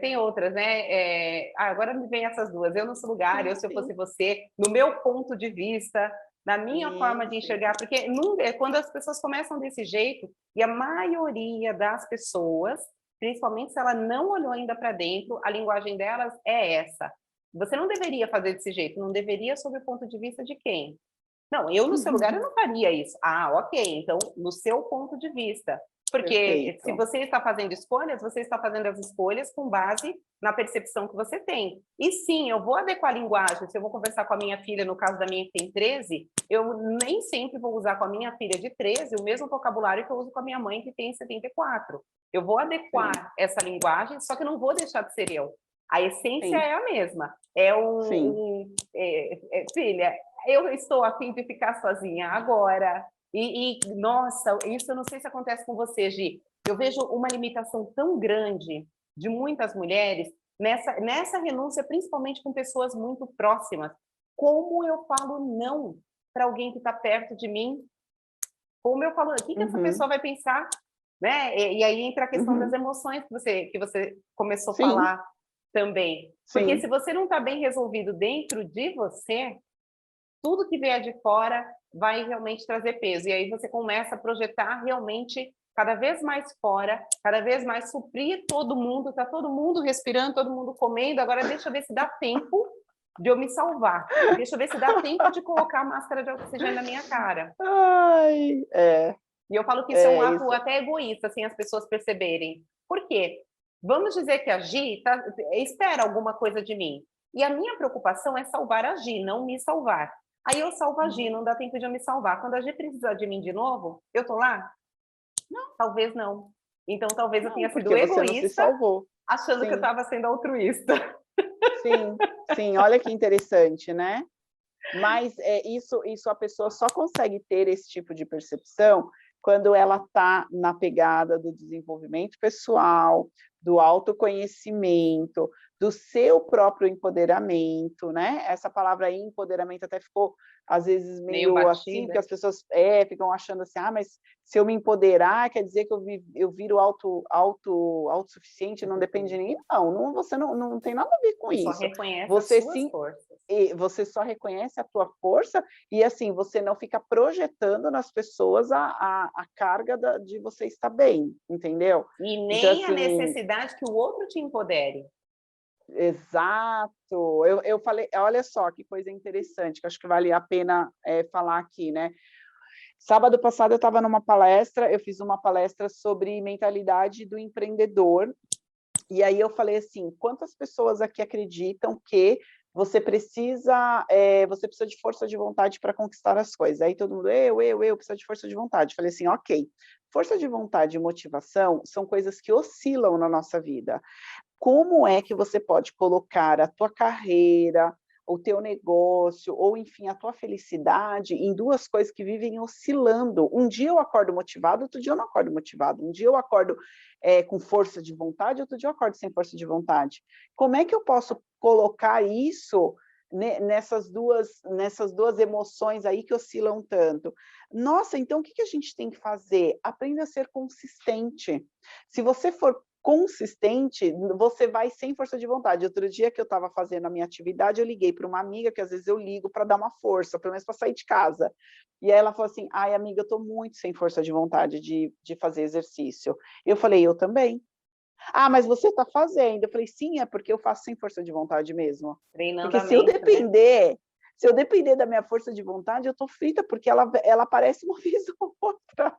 tem outras, né? Agora me vem essas duas. Eu no seu lugar, eu se eu fosse você, no meu ponto de vista, na minha forma de enxergar, porque quando as pessoas começam desse jeito, e a maioria das pessoas, principalmente se ela não olhou ainda para dentro, a linguagem delas é essa. Você não deveria fazer desse jeito, não deveria sob o ponto de vista de quem? Não, eu no seu lugar eu não faria isso. Ah, ok, então no seu ponto de vista. Porque Perfeito. se você está fazendo escolhas, você está fazendo as escolhas com base na percepção que você tem. E sim, eu vou adequar a linguagem. Se eu vou conversar com a minha filha, no caso da minha que tem 13, eu nem sempre vou usar com a minha filha de 13 o mesmo vocabulário que eu uso com a minha mãe que tem 74. Eu vou adequar essa linguagem, só que não vou deixar de ser eu. A essência é a mesma. Filha, eu estou a fim de ficar sozinha agora. Nossa, isso eu não sei se acontece com você, Gi. Eu vejo uma limitação tão grande de muitas mulheres nessa renúncia, principalmente com pessoas muito próximas. Como eu falo não para alguém que está perto de mim? Como eu falo, o que essa pessoa vai pensar? Né? E aí entra a questão das emoções que você começou a falar também. Porque se você não está bem resolvido dentro de você, tudo que vier de fora vai realmente trazer peso. E aí você começa a projetar realmente cada vez mais fora, cada vez mais suprir todo mundo, está todo mundo respirando, todo mundo comendo, agora deixa eu ver se dá tempo de eu me salvar. Deixa eu ver se dá tempo de colocar a máscara de oxigênio na minha cara. Ai, E eu falo que isso é um ato até egoísta, sem as pessoas perceberem. Por quê? Vamos dizer que a Gi espera alguma coisa de mim. E a minha preocupação é salvar a Gi, não me salvar. Aí eu salvo a Gi, não dá tempo de eu me salvar. Quando a Gi precisar de mim de novo, eu tô lá? Não, talvez não. Então talvez eu tenha sido egoísta, achando que eu estava sendo altruísta. Sim, olha que interessante, né? Mas isso a pessoa só consegue ter esse tipo de percepção quando ela está na pegada do desenvolvimento pessoal, do autoconhecimento, do seu próprio empoderamento, né? Essa palavra empoderamento até ficou, às vezes, meio assim, porque as pessoas ficam achando assim, mas se eu me empoderar, quer dizer que eu viro autossuficiente, não depende de ninguém. Não, você não tem nada a ver com isso. Só reconhece você as suas forças. Você só reconhece a tua força e, assim, você não fica projetando nas pessoas a carga de você estar bem, entendeu? E nem então, assim, a necessidade que o outro te empodere. Exato. Eu falei, olha só que coisa interessante, que acho que vale a pena falar aqui, né? Sábado passado eu estava numa palestra, eu fiz uma palestra sobre mentalidade do empreendedor, e aí eu falei assim, quantas pessoas aqui acreditam que você precisa de força de vontade para conquistar as coisas? Aí todo mundo, eu preciso de força de vontade. Falei assim, ok, força de vontade e motivação são coisas que oscilam na nossa vida. Como é que você pode colocar a tua carreira, o teu negócio, ou enfim, a tua felicidade em duas coisas que vivem oscilando? Um dia eu acordo motivado, outro dia eu não acordo motivado. Um dia eu acordo com força de vontade, outro dia eu acordo sem força de vontade. Como é que eu posso colocar isso nessas duas emoções aí que oscilam tanto? Nossa, então o que a gente tem que fazer? Aprenda a ser consistente. Se você for consistente, você vai sem força de vontade. Outro dia que eu estava fazendo a minha atividade, eu liguei para uma amiga, que às vezes eu ligo para dar uma força, pelo menos para sair de casa. E aí ela falou assim, ai, amiga, eu estou muito sem força de vontade de fazer exercício. Eu falei, eu também. Ah, mas você está fazendo. Eu falei, sim, é porque eu faço sem força de vontade mesmo. Treinando Porque a mente, né? se eu depender da minha força de vontade, eu estou frita, porque ela aparece uma vez ou outra.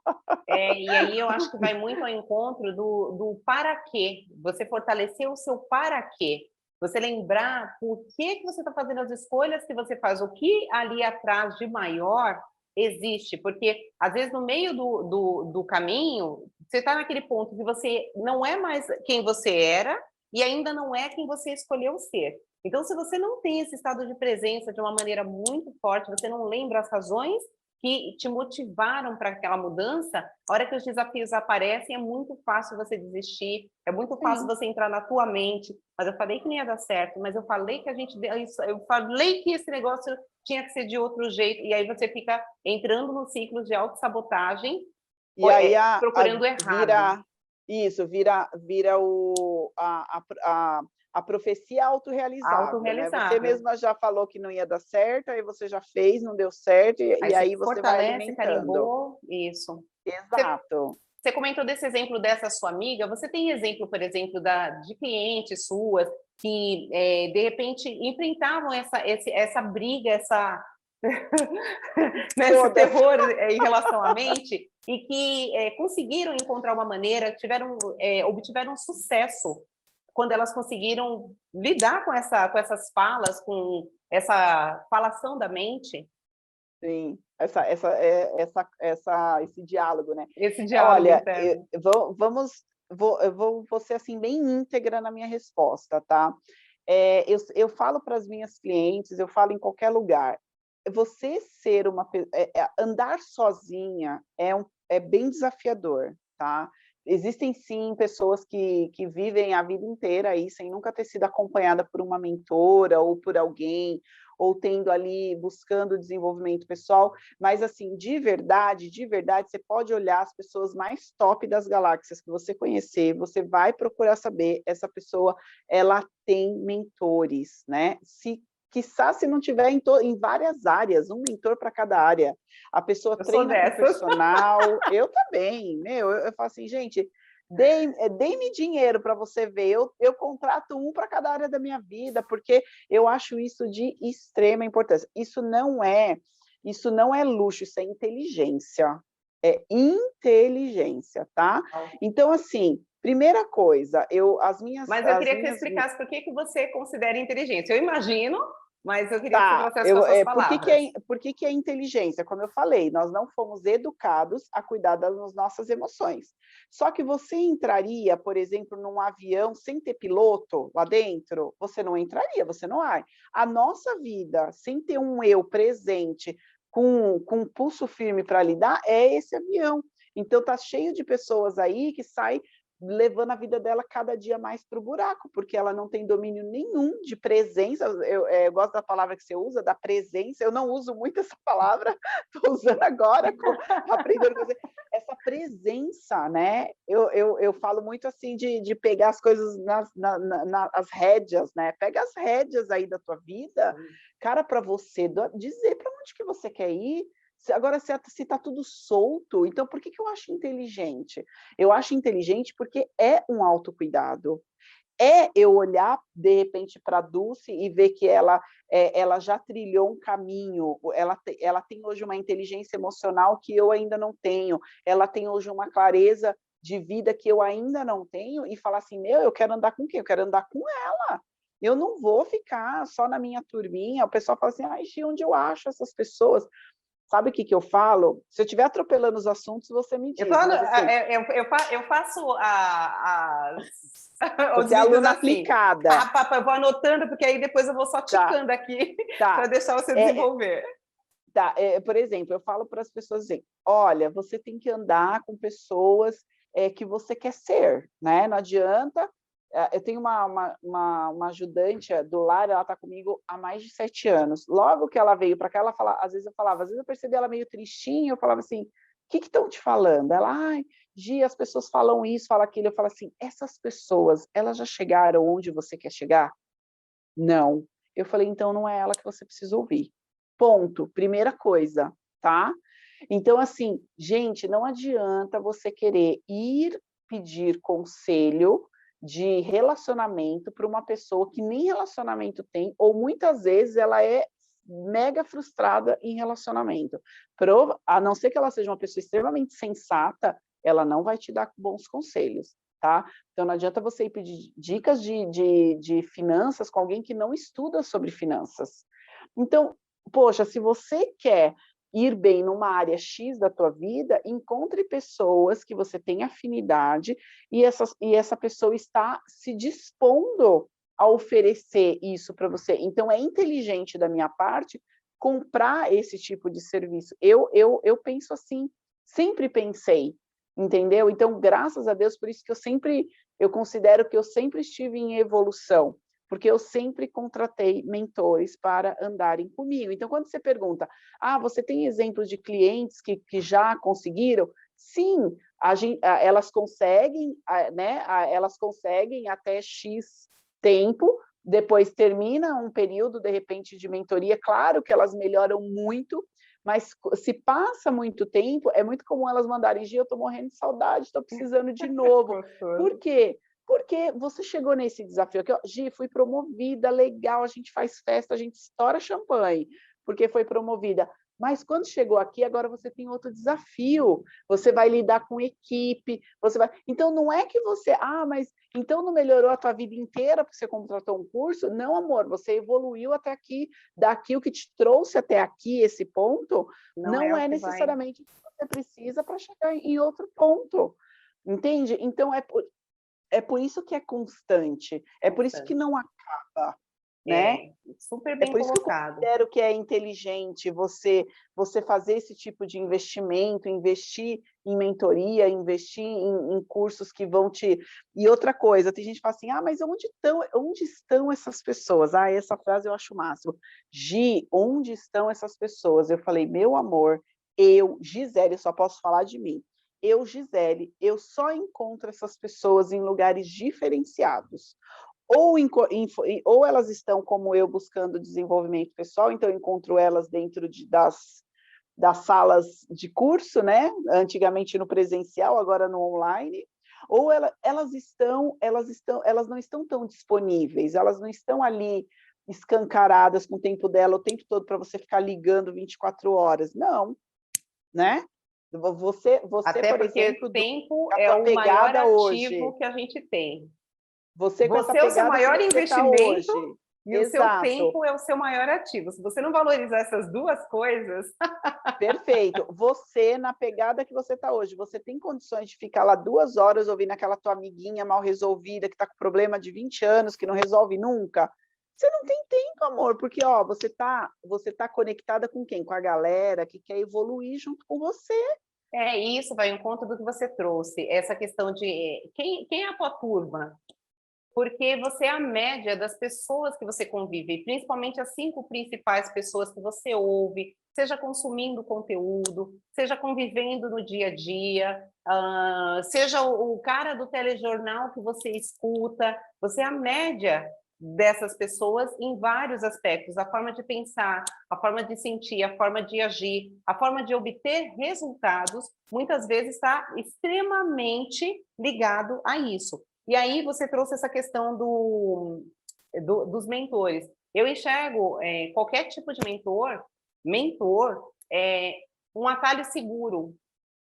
E aí eu acho que vai muito ao encontro do para quê. Você fortalecer o seu para quê. Você lembrar por que você está fazendo as escolhas que você faz, o que ali atrás de maior existe. Porque, às vezes, no meio do caminho, você está naquele ponto que você não é mais quem você era e ainda não é quem você escolheu ser. Então, se você não tem esse estado de presença de uma maneira muito forte, você não lembra as razões que te motivaram para aquela mudança, a hora que os desafios aparecem, é muito fácil você desistir, é muito fácil você entrar na tua mente, mas eu falei que não ia dar certo, mas eu falei que eu falei que esse negócio tinha que ser de outro jeito, e aí você fica entrando no ciclo de autossabotagem, E aí procurando errado. vira a profecia autorrealizável, né? Você Autorrealizável. mesma já falou que não ia dar certo, aí você já fez, não deu certo, Aí e você aí você vai fortalece, alimentando. carimbou, isso. Exato. Você comentou desse exemplo dessa sua amiga. Você tem exemplo, por exemplo, de clientes suas que, de repente, enfrentavam essa briga, né, esse Todas. terror em relação à mente e que conseguiram encontrar uma maneira, obtiveram sucesso quando elas conseguiram lidar com essas falas, com essa falação da mente? Sim, esse diálogo, né? Esse diálogo Olha, interno. vou ser assim bem íntegra na minha resposta, tá? Eu falo para as minhas clientes, eu falo em qualquer lugar. Você ser andar sozinha é bem desafiador, tá? Existem sim pessoas que vivem a vida inteira aí sem nunca ter sido acompanhada por uma mentora ou por alguém, ou tendo ali, buscando desenvolvimento pessoal, mas assim, de verdade, você pode olhar as pessoas mais top das galáxias que você conhecer, você vai procurar saber, essa pessoa, ela tem mentores, né? Quiçá se não tiver em várias áreas, um mentor para cada área. A pessoa Eu sou treina com dessas. personal, eu também, eu falo assim, gente, dê-me dinheiro para você ver, eu contrato um para cada área da minha vida, porque eu acho isso de extrema importância. Isso não é luxo, isso é inteligência. É inteligência, tá? Então, assim, primeira coisa, Mas eu queria que você explicasse por que você considera inteligência. Eu imagino, mas eu queria que você Tá, trouxesse com as suas palavras. por que é inteligência? Como eu falei, nós não fomos educados a cuidar das nossas emoções. Só que você entraria, por exemplo, num avião sem ter piloto lá dentro? Você não entraria, você não vai. A nossa vida, sem ter um eu presente, com um pulso firme para lidar, é esse avião. Então, tá cheio de pessoas aí que saem levando a vida dela cada dia mais para o buraco, porque ela não tem domínio nenhum de presença. Eu gosto da palavra que você usa, da presença. Eu não uso muito essa palavra, estou usando agora, aprendendo com você. Essa presença, né? Eu falo muito assim de pegar as coisas nas rédeas, né? Pega as rédeas aí da tua vida, cara, para você dizer para onde que você quer ir. Agora, se está tudo solto, então por que eu acho inteligente? Eu acho inteligente porque é um autocuidado. É eu olhar, de repente, para a Dulce e ver que ela já trilhou um caminho, ela tem hoje uma inteligência emocional que eu ainda não tenho, ela tem hoje uma clareza de vida que eu ainda não tenho, e falar assim, eu quero andar com quem? Eu quero andar com ela. Eu não vou ficar só na minha turminha. O pessoal fala assim, ai, Gi, onde eu acho essas pessoas? Sabe o que eu falo? Se eu estiver atropelando os assuntos, você me diz. Mas, assim, eu faço os você é vídeos aluna assim. aplicada. Eu vou anotando, porque aí depois eu vou só ticando aqui para deixar você desenvolver. Por exemplo, eu falo para as pessoas assim, olha, você tem que andar com pessoas que você quer ser, né? Não adianta. Eu tenho uma ajudante do lar, ela está comigo há mais de 7 anos. Logo que ela veio para cá, ela fala, às vezes eu percebi ela meio tristinha, eu falava assim, o que estão te falando? Ela, ai, Gi, as pessoas falam isso, falam aquilo. Eu falo assim, essas pessoas, elas já chegaram onde você quer chegar? Não. Eu falei, então não é ela que você precisa ouvir. Ponto. Primeira coisa, tá? Então, assim, gente, não adianta você querer ir pedir conselho de relacionamento para uma pessoa que nem relacionamento tem, ou muitas vezes ela é mega frustrada em relacionamento. A não ser que ela seja uma pessoa extremamente sensata, ela não vai te dar bons conselhos, tá? Então, não adianta você ir pedir dicas de finanças com alguém que não estuda sobre finanças. Então, poxa, se você quer ir bem numa área X da tua vida, encontre pessoas que você tem afinidade e essa pessoa está se dispondo a oferecer isso para você. Então, é inteligente da minha parte comprar esse tipo de serviço. Eu penso assim, sempre pensei, entendeu? Então, graças a Deus, por isso que eu considero que eu sempre estive em evolução, porque eu sempre contratei mentores para andarem comigo. Então, quando você pergunta, você tem exemplos de clientes que já conseguiram? Sim, elas conseguem, né? Elas conseguem até X tempo, depois termina um período, de repente, de mentoria. Claro que elas melhoram muito, mas se passa muito tempo, é muito comum elas mandarem, Gi, eu estou morrendo de saudade, estou precisando de novo. Por quê? Porque você chegou nesse desafio aqui, ó, Gi, fui promovida, legal, a gente faz festa, a gente estoura champanhe, porque foi promovida. Mas quando chegou aqui, agora você tem outro desafio. Você vai lidar com equipe, Então, não é que você... mas então não melhorou a tua vida inteira porque você contratou um curso? Não, amor, você evoluiu até aqui. Daqui, o que te trouxe até aqui, esse ponto, não é necessariamente o que você precisa para chegar em outro ponto. Entende? Então, é por isso que é constante, é por isso que não acaba, né? Super bem colocado. É por isso que eu considero que é inteligente você fazer esse tipo de investimento, investir em mentoria, investir em cursos que vão te... E outra coisa, tem gente que fala assim, mas onde estão essas pessoas? Essa frase eu acho o máximo. Gi, onde estão essas pessoas? Eu falei, meu amor, Gisele, eu só posso falar de mim. Gisele, eu só encontro essas pessoas em lugares diferenciados. Ou elas estão, como eu, buscando desenvolvimento pessoal, então eu encontro elas dentro das salas de curso, né? Antigamente no presencial, agora no online, ou elas não estão tão disponíveis, elas não estão ali escancaradas com o tempo dela, o tempo todo para você ficar ligando 24 horas. Não, né? Até por porque exemplo, o tempo é o maior ativo que a gente tem. Você é o seu maior investimento e o seu tempo é o seu maior ativo. Se você não valorizar essas duas coisas... Perfeito. Você, na pegada que você está hoje, você tem condições de ficar lá 2 horas ouvindo aquela tua amiguinha mal resolvida, que está com problema de 20 anos, que não resolve nunca? Você não tem tempo, amor, porque você tá conectada com quem? Com a galera que quer evoluir junto com você. Isso vai em conta do que você trouxe, essa questão de quem é a tua turma? Porque você é a média das pessoas que você convive, principalmente as 5 principais pessoas que você ouve, seja consumindo conteúdo, seja convivendo no dia a dia, seja o cara do telejornal que você escuta, você é a média dessas pessoas em vários aspectos, a forma de pensar, a forma de sentir, a forma de agir, a forma de obter resultados, muitas vezes está extremamente ligado a isso. E aí você trouxe essa questão dos mentores. Eu enxergo qualquer tipo de mentor é um atalho seguro,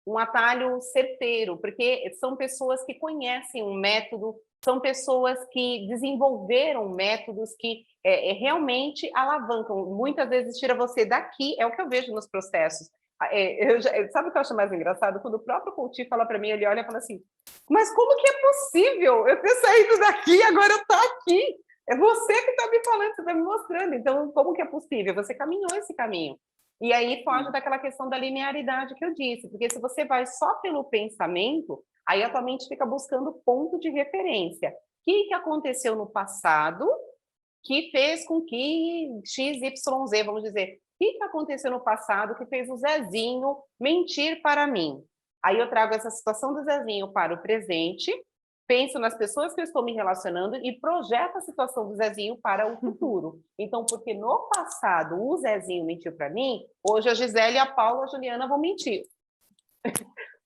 um atalho certeiro, porque são pessoas que conhecem um método, são pessoas que desenvolveram métodos que realmente alavancam. Muitas vezes tira você daqui, é o que eu vejo nos processos. Sabe o que eu acho mais engraçado? Quando o próprio coach fala para mim, ele olha e fala assim, mas como que é possível eu ter saído daqui e agora eu estou aqui? É você que está me falando, você está me mostrando. Então, como que é possível? Você caminhou esse caminho. E aí foge daquela questão da linearidade que eu disse, porque se você vai só pelo pensamento, aí a tua mente fica buscando ponto de referência. O que aconteceu no passado que fez com que XYZ, vamos dizer, o que aconteceu no passado que fez o Zezinho mentir para mim? Aí eu trago essa situação do Zezinho para o presente, penso nas pessoas que eu estou me relacionando e projeto a situação do Zezinho para o futuro. Então, porque no passado o Zezinho mentiu para mim, hoje a Gisele, a Paula, a Juliana vão mentir.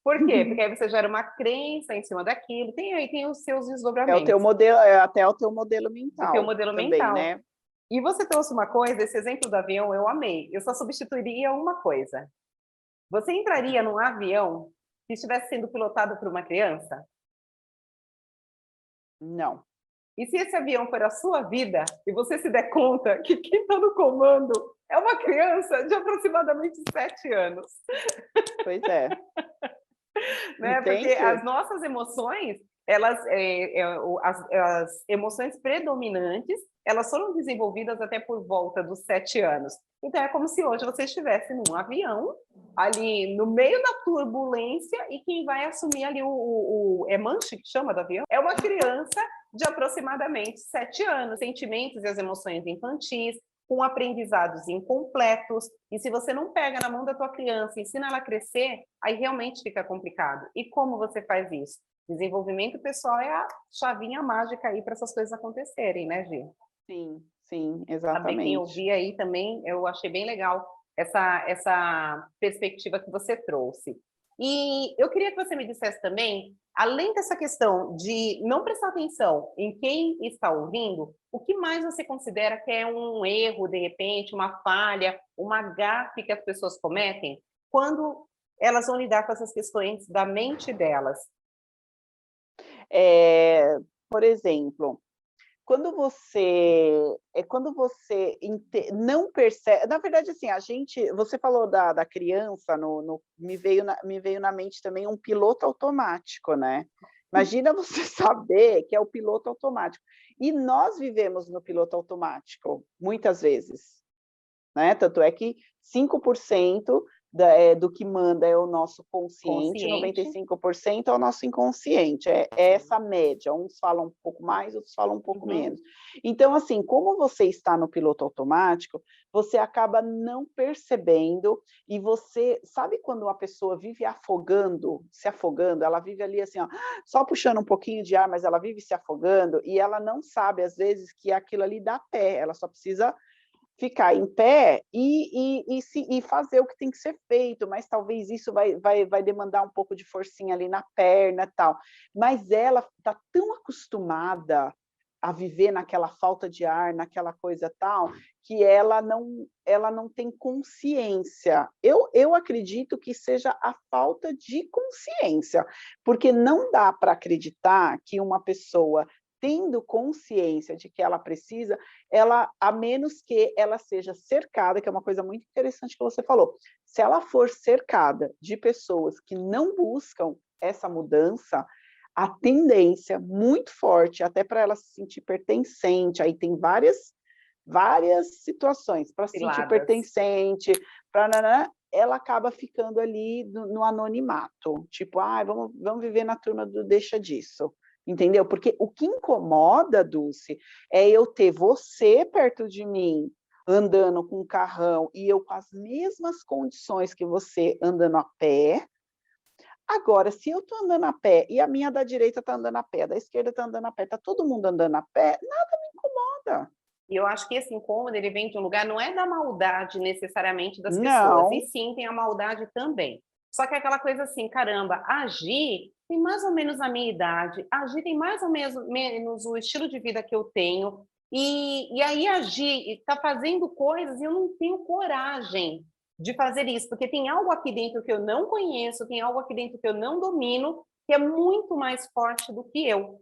Por quê? Porque aí você gera uma crença em cima daquilo, tem os seus desdobramentos. É o teu modelo, até o teu modelo mental. O teu modelo também, mental. né? E você trouxe uma coisa, esse exemplo do avião eu amei. Eu só substituiria uma coisa. Você entraria num avião que estivesse sendo pilotado por uma criança? Não. E se esse avião for a sua vida e você se der conta que quem está no comando é uma criança de aproximadamente 7 anos? Pois é. Né? Porque as nossas emoções, as emoções predominantes, elas foram desenvolvidas até por volta dos 7 anos. Então, é como se hoje você estivesse num avião, ali no meio da turbulência, e quem vai assumir ali é manche que chama do avião? É uma criança de aproximadamente 7 anos. Sentimentos e as emoções infantis, com aprendizados incompletos, e se você não pega na mão da tua criança, ensina ela a crescer, aí realmente fica complicado. E como você faz isso? Desenvolvimento pessoal é a chavinha mágica aí para essas coisas acontecerem, né, Gi? Sim, Também exatamente. quem ouvir aí também, eu achei bem legal essa perspectiva que você trouxe. E eu queria que você me dissesse também, além dessa questão de não prestar atenção em quem está ouvindo, o que mais você considera que é um erro, de repente, uma falha, uma gafe que as pessoas cometem quando elas vão lidar com essas questões da mente delas? Por exemplo, quando você não percebe, na verdade, assim, você falou da criança, me veio na mente também um piloto automático, né? Imagina você saber que é o piloto automático. E nós vivemos no piloto automático, muitas vezes, né? Tanto é que 5% do que manda é o nosso consciente, 95% é o nosso inconsciente, é essa média, uns falam um pouco mais, outros falam um pouco menos. Então, assim, como você está no piloto automático, você acaba não percebendo, e você, sabe quando uma pessoa vive se afogando, ela vive ali assim, ó, só puxando um pouquinho de ar, mas ela vive se afogando, e ela não sabe, às vezes, que aquilo ali dá pé, ela só precisa ficar em pé e fazer o que tem que ser feito, mas talvez isso vai demandar um pouco de forcinha ali na perna e tal. Mas ela está tão acostumada a viver naquela falta de ar, naquela coisa tal, que ela não tem consciência. Eu acredito que seja a falta de consciência, porque não dá para acreditar que uma pessoa tendo consciência de que ela precisa, a menos que ela seja cercada, que é uma coisa muito interessante que você falou, se ela for cercada de pessoas que não buscam essa mudança, a tendência muito forte, até para ela se sentir pertencente, aí tem várias várias situações, para se sentir Ciladas. pertencente, para ela acaba ficando ali no anonimato, tipo, vamos viver na turma do deixa disso, entendeu? Porque o que incomoda, Dulce, é eu ter você perto de mim, andando com um carrão, e eu com as mesmas condições que você andando a pé. Agora, se eu estou andando a pé e a minha da direita está andando a pé, a da esquerda está andando a pé, está todo mundo andando a pé, nada me incomoda. E eu acho que esse incômodo, ele vem de um lugar, não é da maldade necessariamente das pessoas, e Não, sim tem a maldade também. Só que é aquela coisa assim, caramba, a Gi tem mais ou menos a minha idade, a Gi tem mais ou menos o estilo de vida que eu tenho, e aí a Gi está fazendo coisas e eu não tenho coragem de fazer isso, porque tem algo aqui dentro que eu não conheço, tem algo aqui dentro que eu não domino, que é muito mais forte do que eu.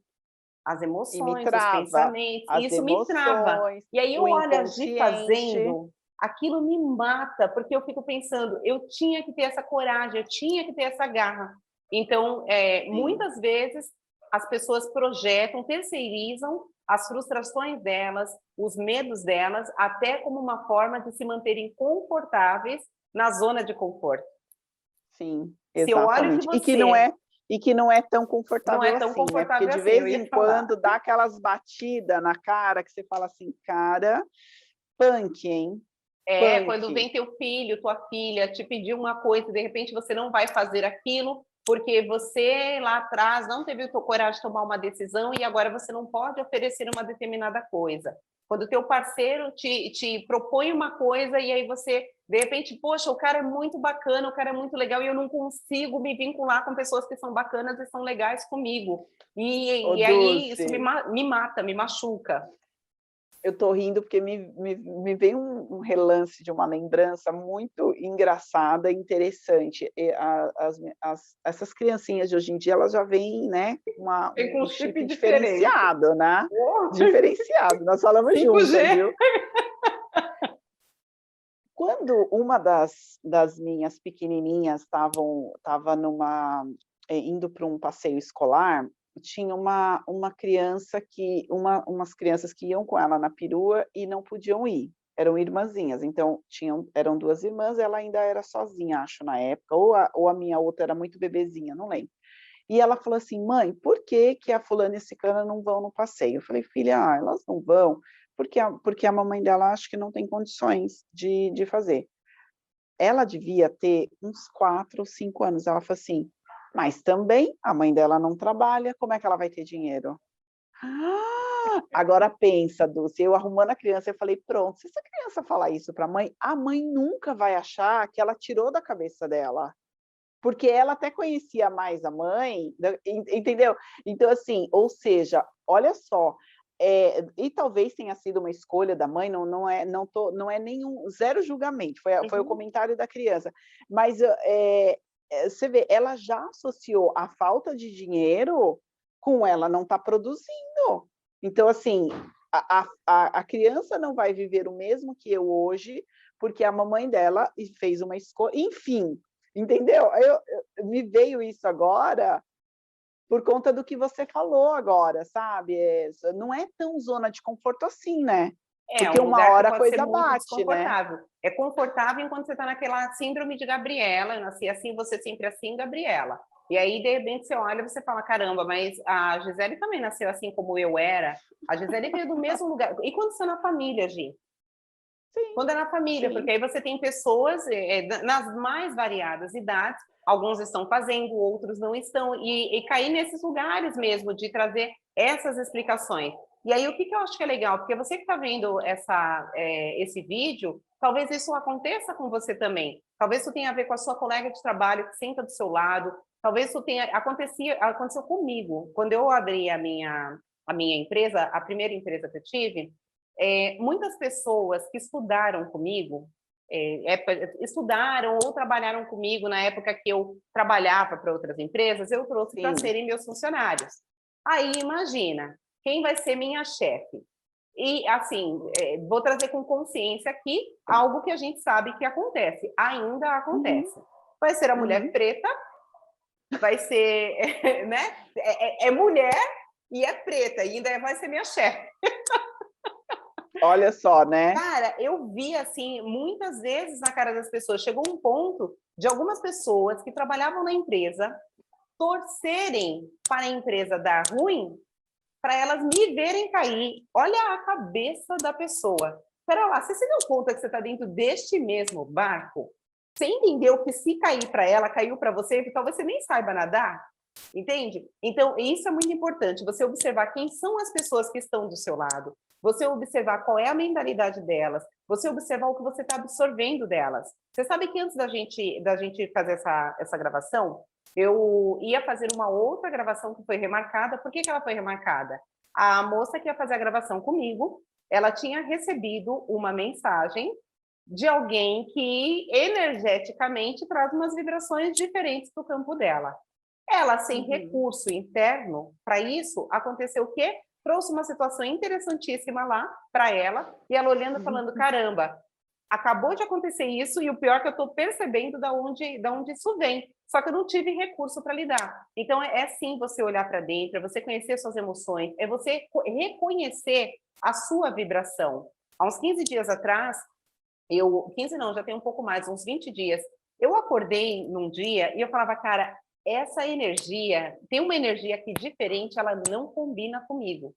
As e me emoções, os trava pensamentos, as isso me trava. emoções, E aí eu o olho a Gi inconsciente. fazendo, aquilo me mata, porque eu fico pensando, eu tinha que ter essa coragem, eu tinha que ter essa garra. Então, Sim. muitas vezes, as pessoas projetam, terceirizam as frustrações delas, os medos delas, até como uma forma de se manterem confortáveis na zona de conforto. Sim, Se eu olho que exatamente. você E que não é tão não é confortável tão assim, né? Porque confortável de assim, eu vez ia em falar. quando dá aquelas batidas na cara que você fala assim, cara, punk, hein? Quando Punk. vem teu filho, tua filha te pedir uma coisa e de repente você não vai fazer aquilo porque você lá atrás não teve a coragem de tomar uma decisão e agora você não pode oferecer uma determinada coisa. Quando o teu parceiro te propõe uma coisa e aí você, de repente, poxa, o cara é muito bacana, o cara é muito legal e eu não consigo me vincular com pessoas que são bacanas e são legais comigo. Ô, E aí isso Dulce, me mata, me machuca. eu tô rindo porque me vem um relance de uma lembrança muito engraçada e interessante. Essas criancinhas de hoje em dia, elas já vêm, né, Tem com um um chip chip diferente. diferenciado, né? Oh, Diferenciado, nós falamos 5G. juntas, viu? Quando uma das minhas pequenininhas estava indo para um passeio escolar, tinha uma criança umas crianças que iam com ela na perua e não podiam ir, eram irmãzinhas, então eram 2 irmãs, ela ainda era sozinha, acho, na época, ou a minha outra era muito bebezinha, não lembro. E ela falou assim: "Mãe, por que que a fulana e a ciclana não vão no passeio?" Eu falei: "Filha, elas não vão, porque a mamãe dela acha que não tem condições de fazer." Ela devia ter uns 4 ou 5 anos. Ela falou assim: "Mas também a mãe dela não trabalha, como é que ela vai ter dinheiro?" Agora pensa, Dulce, eu arrumando a criança, eu falei: "Pronto, se essa criança falar isso para a mãe nunca vai achar que ela tirou da cabeça dela, porque ela até conhecia mais a mãe, entendeu?" Então, assim, ou seja, olha só, e talvez tenha sido uma escolha da mãe, não é nenhum zero julgamento, foi o Uhum. comentário da criança, mas, você vê, ela já associou a falta de dinheiro com ela não estar produzindo. Então, assim, a criança não vai viver o mesmo que eu hoje, porque a mamãe dela fez uma escolha, enfim, entendeu? Me veio isso agora por conta do que você falou agora, sabe? Não é tão zona de conforto assim, né? É Porque um uma lugar que hora a pode ser coisa muito bate, né? desconfortável. É confortável enquanto você está naquela síndrome de Gabriela, eu nasci assim, você sempre assim, Gabriela. E aí, de repente, você olha e você fala, caramba, mas a Gisele também nasceu assim como eu era. A Gisele veio do mesmo lugar. E quando você é na família, Gi? Sim, Quando é na família, porque sim. aí você tem pessoas nas mais variadas idades, alguns estão fazendo, outros não estão, e cair nesses lugares mesmo, de trazer essas explicações. E aí, o que eu acho que é legal? Porque você que está vendo esse vídeo, talvez isso aconteça com você também. Talvez isso tenha a ver com a sua colega de trabalho que senta do seu lado, talvez isso aconteceu comigo. Quando eu abri a minha empresa, a primeira empresa que eu tive, muitas pessoas que estudaram comigo, estudaram ou trabalharam comigo na época que eu trabalhava para outras empresas, eu trouxe para Sim. serem meus funcionários. Aí, imagina, quem vai ser minha chefe? E, assim, vou trazer com consciência aqui algo que a gente sabe que acontece, ainda Uhum, acontece. Vai ser a mulher uhum. preta, vai ser, né? É mulher e é preta, e ainda vai ser minha chefe. Olha só, né? Cara, eu vi, assim, muitas vezes na cara das pessoas, chegou um ponto de algumas pessoas que trabalhavam na empresa torcerem para a empresa dar ruim, para elas me verem cair. Olha a cabeça da pessoa. Espera lá, você se deu conta que você está dentro deste mesmo barco? Você entendeu que se cair para ela, caiu para você, talvez você nem saiba nadar? Entende? Então, isso é muito importante, você observar quem são as pessoas que estão do seu lado, você observar qual é a mentalidade delas, você observar o que você está absorvendo delas. Você sabe que antes da gente fazer essa gravação, eu ia fazer uma outra gravação que foi remarcada. Por que ela foi remarcada? A moça que ia fazer a gravação comigo, ela tinha recebido uma mensagem de alguém que energeticamente traz umas vibrações diferentes para o campo dela. Ela, sem recurso interno para isso, aconteceu o quê? Trouxe uma situação interessantíssima lá para ela, e ela olhando, falando, caramba, acabou de acontecer isso, e o pior é que eu estou percebendo da onde isso vem, só que eu não tive recurso para lidar. Então, é sim você olhar para dentro, é você conhecer suas emoções, é você reconhecer a sua vibração. Há uns 15 dias atrás, 15 não, já tem um pouco mais, uns 20 dias, eu acordei num dia e eu falava, cara, essa energia, tem uma energia aqui diferente, ela não combina comigo.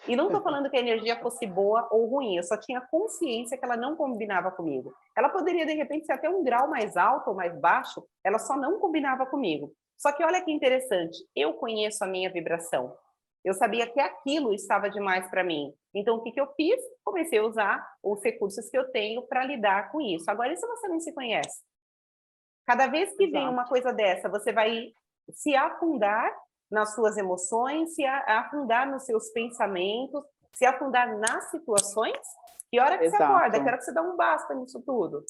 E não estou falando que a energia fosse boa ou ruim, eu só tinha consciência que ela não combinava comigo. Ela poderia, de repente, ser até um grau mais alto ou mais baixo, ela só não combinava comigo. Só que olha que interessante, eu conheço a minha vibração. Eu sabia que aquilo estava demais para mim. Então, o que eu fiz? Comecei a usar os recursos que eu tenho para lidar com isso. Agora, e se você não se conhece? Cada vez que vem uma coisa dessa, você vai se afundar nas suas emoções, se afundar nos seus pensamentos, se afundar nas situações. Que hora que você acorda? Que hora que você dá um basta nisso tudo?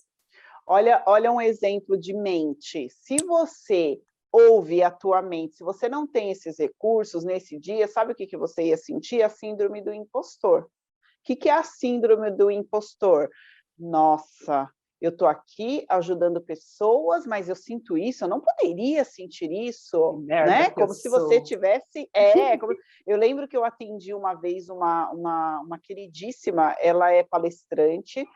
Olha um exemplo de mente. Se você ouve a tua mente, se você não tem esses recursos nesse dia, sabe o que você ia sentir? A síndrome do impostor. O que é a síndrome do impostor? Nossa, eu estou aqui ajudando pessoas, mas eu sinto isso, eu não poderia sentir isso, né? Como se você tivesse... Eu lembro que eu atendi uma vez uma queridíssima, ela é palestrante,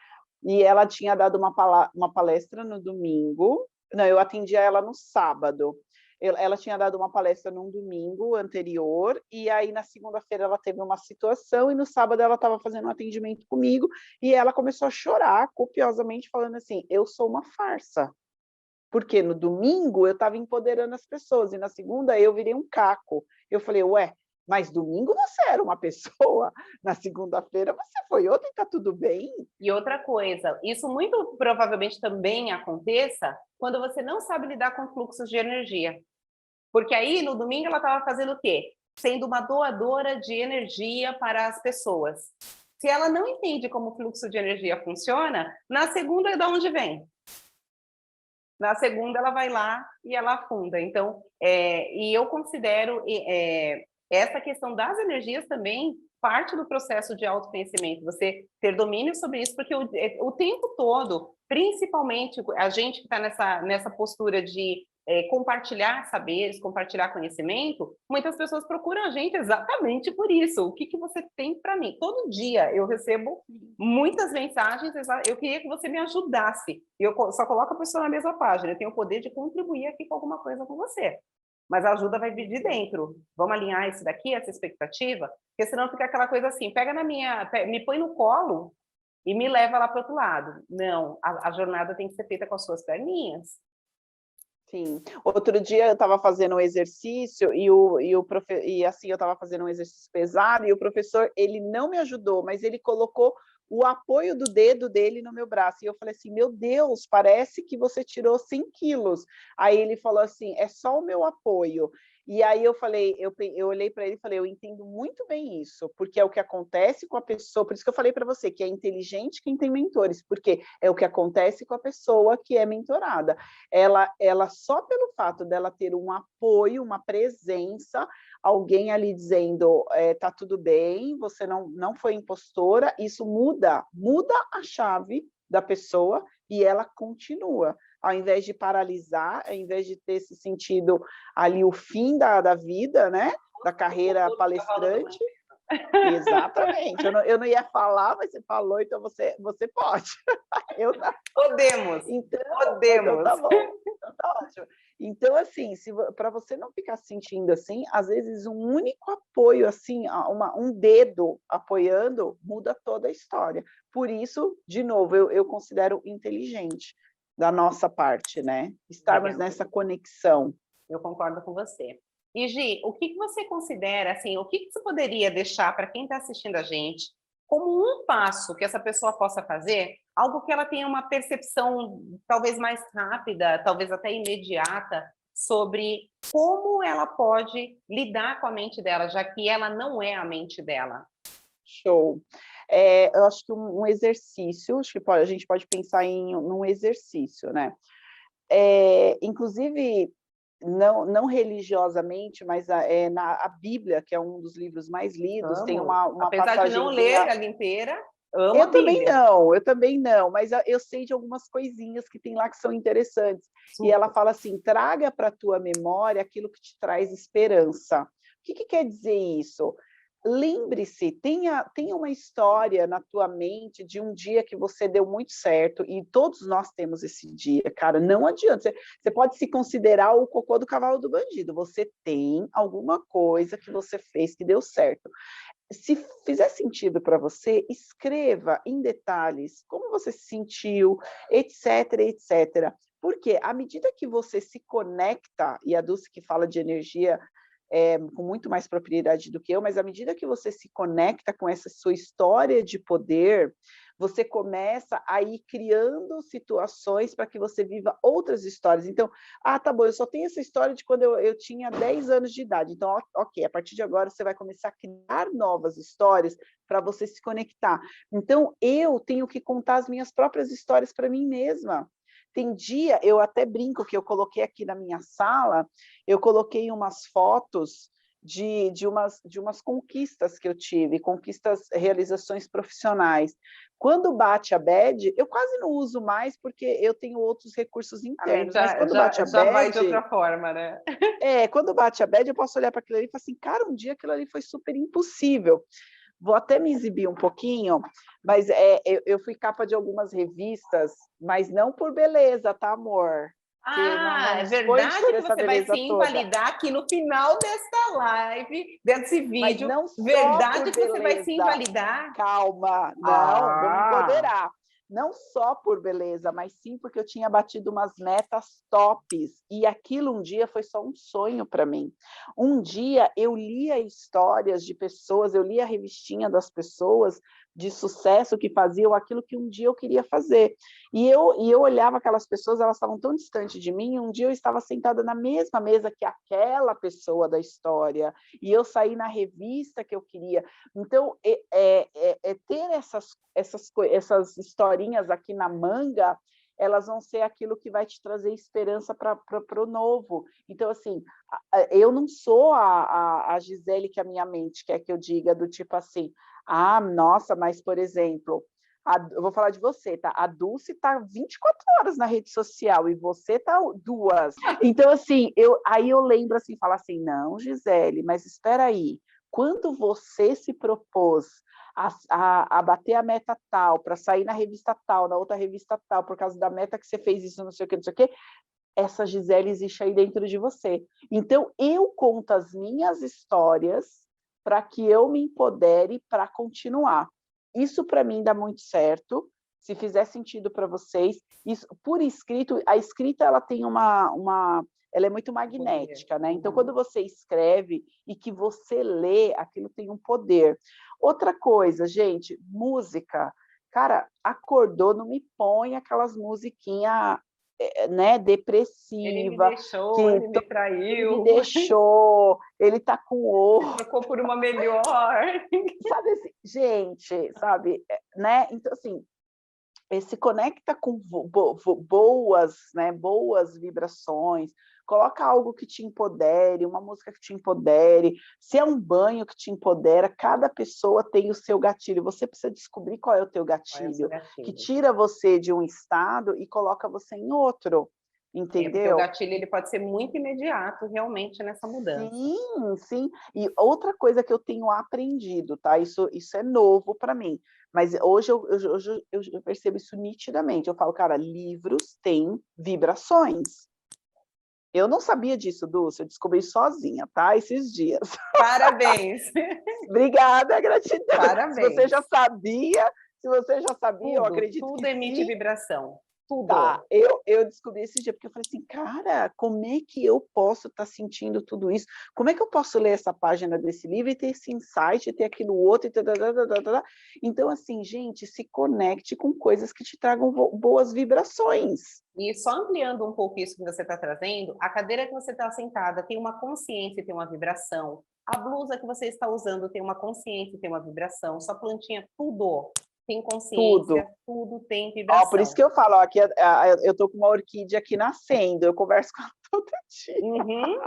e ela tinha dado uma palestra no domingo, não, eu atendia ela no sábado. Ela tinha dado uma palestra num domingo anterior, e aí na segunda-feira ela teve uma situação, e no sábado ela estava fazendo um atendimento comigo, e ela começou a chorar copiosamente, falando assim, eu sou uma farsa. Porque no domingo eu estava empoderando as pessoas, e na segunda eu virei um caco. Eu falei, ué, mas domingo você era uma pessoa, na segunda-feira você foi outra e está tudo bem? E outra coisa, isso muito provavelmente também aconteça quando você não sabe lidar com fluxos de energia. Porque aí, no domingo, ela estava fazendo o quê? Sendo uma doadora de energia para as pessoas. Se ela não entende como o fluxo de energia funciona, na segunda, de onde vem? Na segunda, ela vai lá e ela afunda. Então, e eu considero essa questão das energias também parte do processo de autoconhecimento, você ter domínio sobre isso, porque o tempo todo, principalmente a gente que está nessa postura de compartilhar saberes, compartilhar conhecimento, muitas pessoas procuram a gente exatamente por isso. O que você tem para mim? Todo dia eu recebo muitas mensagens, eu queria que você me ajudasse. Eu só coloco a pessoa na mesma página, eu tenho o poder de contribuir aqui com alguma coisa com você. Mas a ajuda vai vir de dentro. Vamos alinhar isso daqui, essa expectativa? Porque senão fica aquela coisa assim, me põe no colo e me leva lá para o outro lado. Não, a jornada tem que ser feita com as suas perninhas. Sim. Outro dia eu estava fazendo um exercício e assim eu estava fazendo um exercício pesado e o professor ele não me ajudou, mas ele colocou o apoio do dedo dele no meu braço. E eu falei assim, meu Deus, parece que você tirou 100 quilos. Aí ele falou assim, é só o meu apoio. E aí eu falei, eu olhei para ele e falei, eu entendo muito bem isso, porque é o que acontece com a pessoa, por isso que eu falei para você que é inteligente quem tem mentores, porque é o que acontece com a pessoa que é mentorada. Ela só pelo fato dela ter um apoio, uma presença, alguém ali dizendo, tá tudo bem, você não foi impostora, isso muda a chave da pessoa e ela continua. Ao invés de paralisar, ao invés de ter esse sentido ali, o fim da vida, né? Da carreira palestrante, Exatamente, eu não ia falar, mas você falou, então você pode. Eu não. Podemos, Então podemos. tá bom, então tá ótimo. Então, assim, para você não ficar sentindo assim, às vezes um único apoio, assim, um dedo apoiando, muda toda a história. Por isso, de novo, eu considero inteligente da nossa parte, né? Estarmos Legal. nessa conexão. Eu concordo com você. E, Gi, o que você considera, assim, o que você poderia deixar para quem está assistindo a gente como um passo que essa pessoa possa fazer, algo que ela tenha uma percepção talvez mais rápida, talvez até imediata, sobre como ela pode lidar com a mente dela, já que ela não é a mente dela? Show. Eu acho que um exercício, acho que a gente pode pensar num exercício, né? Inclusive, não religiosamente, mas a Bíblia, que é um dos livros mais lidos, tem Amo. uma Apesar de não ler passagenzinha. ela inteira, amo a Eu também não, mas eu sei de algumas coisinhas que tem lá que são interessantes. E Super. ela fala assim: traga para a tua memória aquilo que te traz esperança. O que quer dizer isso? Lembre-se, tenha uma história na tua mente de um dia que você deu muito certo, e todos nós temos esse dia, cara, não adianta. Você pode se considerar o cocô do cavalo do bandido, você tem alguma coisa que você fez que deu certo. Se fizer sentido para você, escreva em detalhes como você se sentiu, etc, etc. Porque à medida que você se conecta, e a Dulce que fala de energia com muito mais propriedade do que eu, mas à medida que você se conecta com essa sua história de poder, você começa a ir criando situações para que você viva outras histórias. Então, tá bom, eu só tenho essa história de quando eu tinha 10 anos de idade. Então, ok, a partir de agora você vai começar a criar novas histórias para você se conectar. Então, eu tenho que contar as minhas próprias histórias para mim mesma. Tem dia, eu até brinco que eu coloquei aqui na minha sala, eu coloquei umas fotos de umas conquistas que eu tive, realizações profissionais. Quando bate a bad, eu quase não uso mais, porque eu tenho outros recursos A mente internos, mas quando bate a já vai de bad, outra forma, né? quando bate a bad, eu posso olhar para aquilo ali e falar assim, cara, um dia aquilo ali foi super impossível. Vou até me exibir um pouquinho, mas eu fui capa de algumas revistas, mas não por beleza, tá, amor? Porque não É dispõe de verdade ter que essa você vai beleza se toda. invalidar aqui no final desta live, desse Mas vídeo. não só por Verdade que você vai se beleza. invalidar? Calma, não, vou me Ah, empoderar. Não só por beleza, mas sim porque eu tinha batido umas metas tops, e aquilo um dia foi só um sonho para mim. Um dia eu lia histórias de pessoas, eu lia a revistinha das pessoas de sucesso que faziam aquilo que um dia eu queria fazer. E eu olhava aquelas pessoas, elas estavam tão distantes de mim, um dia eu estava sentada na mesma mesa que aquela pessoa da história, e eu saí na revista que eu queria. Então, ter essas historinhas aqui na manga, elas vão ser aquilo que vai te trazer esperança para o novo. Então, assim, eu não sou a Gisele que a minha mente quer que eu diga, do tipo assim, nossa, mas, por exemplo, eu vou falar de você, tá? A Dulce tá 24 horas na rede social e você tá 2. Então, assim, aí eu lembro assim, falar assim, não, Gisele, mas espera aí, quando você se propôs a bater a meta tal, para sair na revista tal, na outra revista tal, por causa da meta que você fez isso, não sei o que, não sei o que, essa Gisele existe aí dentro de você. Então, eu conto as minhas histórias para que eu me empodere para continuar. Isso, para mim, dá muito certo. Se fizer sentido para vocês, isso, por escrito, a escrita ela tem ela é muito magnética, né? Então, quando você escreve e que você lê, aquilo tem um poder. Outra coisa, gente, música. Cara, acordou, não me põe aquelas musiquinhas, né, ele me depressiva, deixou, que ele me ele me traiu, deixou, ele tá com outro, trocou por uma melhor. sabe assim, gente, sabe, né? Então, assim, se conecta com boas, né, boas vibrações, coloca algo que te empodere, uma música que te empodere, se é um banho que te empodera, cada pessoa tem o seu gatilho, você precisa descobrir qual é o teu Qual é o seu gatilho, que gatilho? tira você de um estado e coloca você em outro. Porque o entendeu? gatilho ele pode ser muito imediato realmente nessa mudança. Sim, sim. E outra coisa que eu tenho aprendido, tá? Isso é novo para mim, mas hoje eu percebo isso nitidamente. Eu falo: "Cara, livros têm vibrações". Eu não sabia disso, Dulce, eu descobri sozinha, tá, esses dias. Parabéns, Obrigada, gratidão. parabéns. Se você já sabia, eu Tudo, acredito que tudo emite sim. vibração, Tá, tudo. eu descobri esse dia, porque eu falei assim: "Cara, como é que eu posso estar sentindo tudo isso? Como é que eu posso ler essa página desse livro e ter esse insight, e ter aquilo outro e tã-tã-tã-tã-tã-tã". Então, assim, gente, se conecte com coisas que te tragam boas vibrações. E só ampliando um pouco isso que você está trazendo, a cadeira que você está sentada tem uma consciência, tem uma vibração. A blusa que você está usando tem uma consciência, tem uma vibração. Sua plantinha, tudo tem Tudo. consciência, tudo tem Ó, por isso vibração. que eu falo, ó, aqui, eu tô com uma orquídea aqui nascendo, eu converso com ela todo dia. Uhum.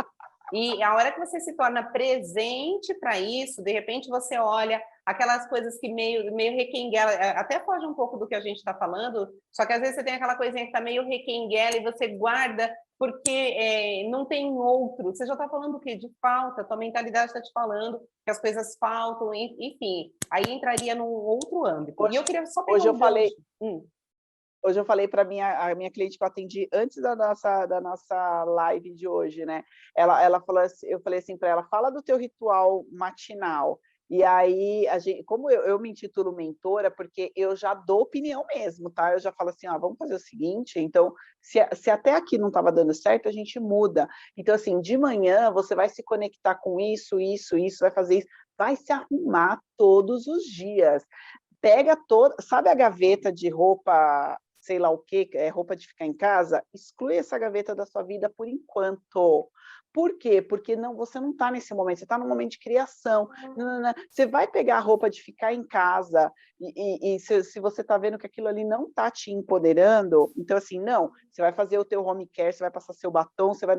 E a hora que você se torna presente para isso, de repente você olha aquelas coisas que meio requenguela, até foge um pouco do que a gente está falando, só que às vezes você tem aquela coisinha que está meio requenguela e você guarda porque não tem outro. Você já está falando o quê? De falta, tua mentalidade está te falando que as coisas faltam, enfim, aí entraria num outro âmbito. E eu Hoje, queria só pegar hoje eu um gancho. falei, hoje eu falei para a minha cliente que eu atendi antes da nossa live de hoje, né? Ela falou assim, eu falei assim para ela: fala do teu ritual matinal. E aí, como eu me intitulo mentora, porque eu já dou opinião mesmo, tá? Eu já falo assim: ó, vamos fazer o seguinte, então, se até aqui não estava dando certo, a gente muda. Então, assim, de manhã você vai se conectar com isso, vai fazer isso, vai se arrumar todos os dias. Pega toda, sabe a gaveta de roupa, sei lá o quê, roupa de ficar em casa? Exclui essa gaveta da sua vida por enquanto. Por quê? Porque você não está nesse momento, você está num momento de criação. Você vai pegar a roupa de ficar em casa e se você está vendo que aquilo ali não está te empoderando, então assim, não, você vai fazer o teu home care, você vai passar seu batom, você vai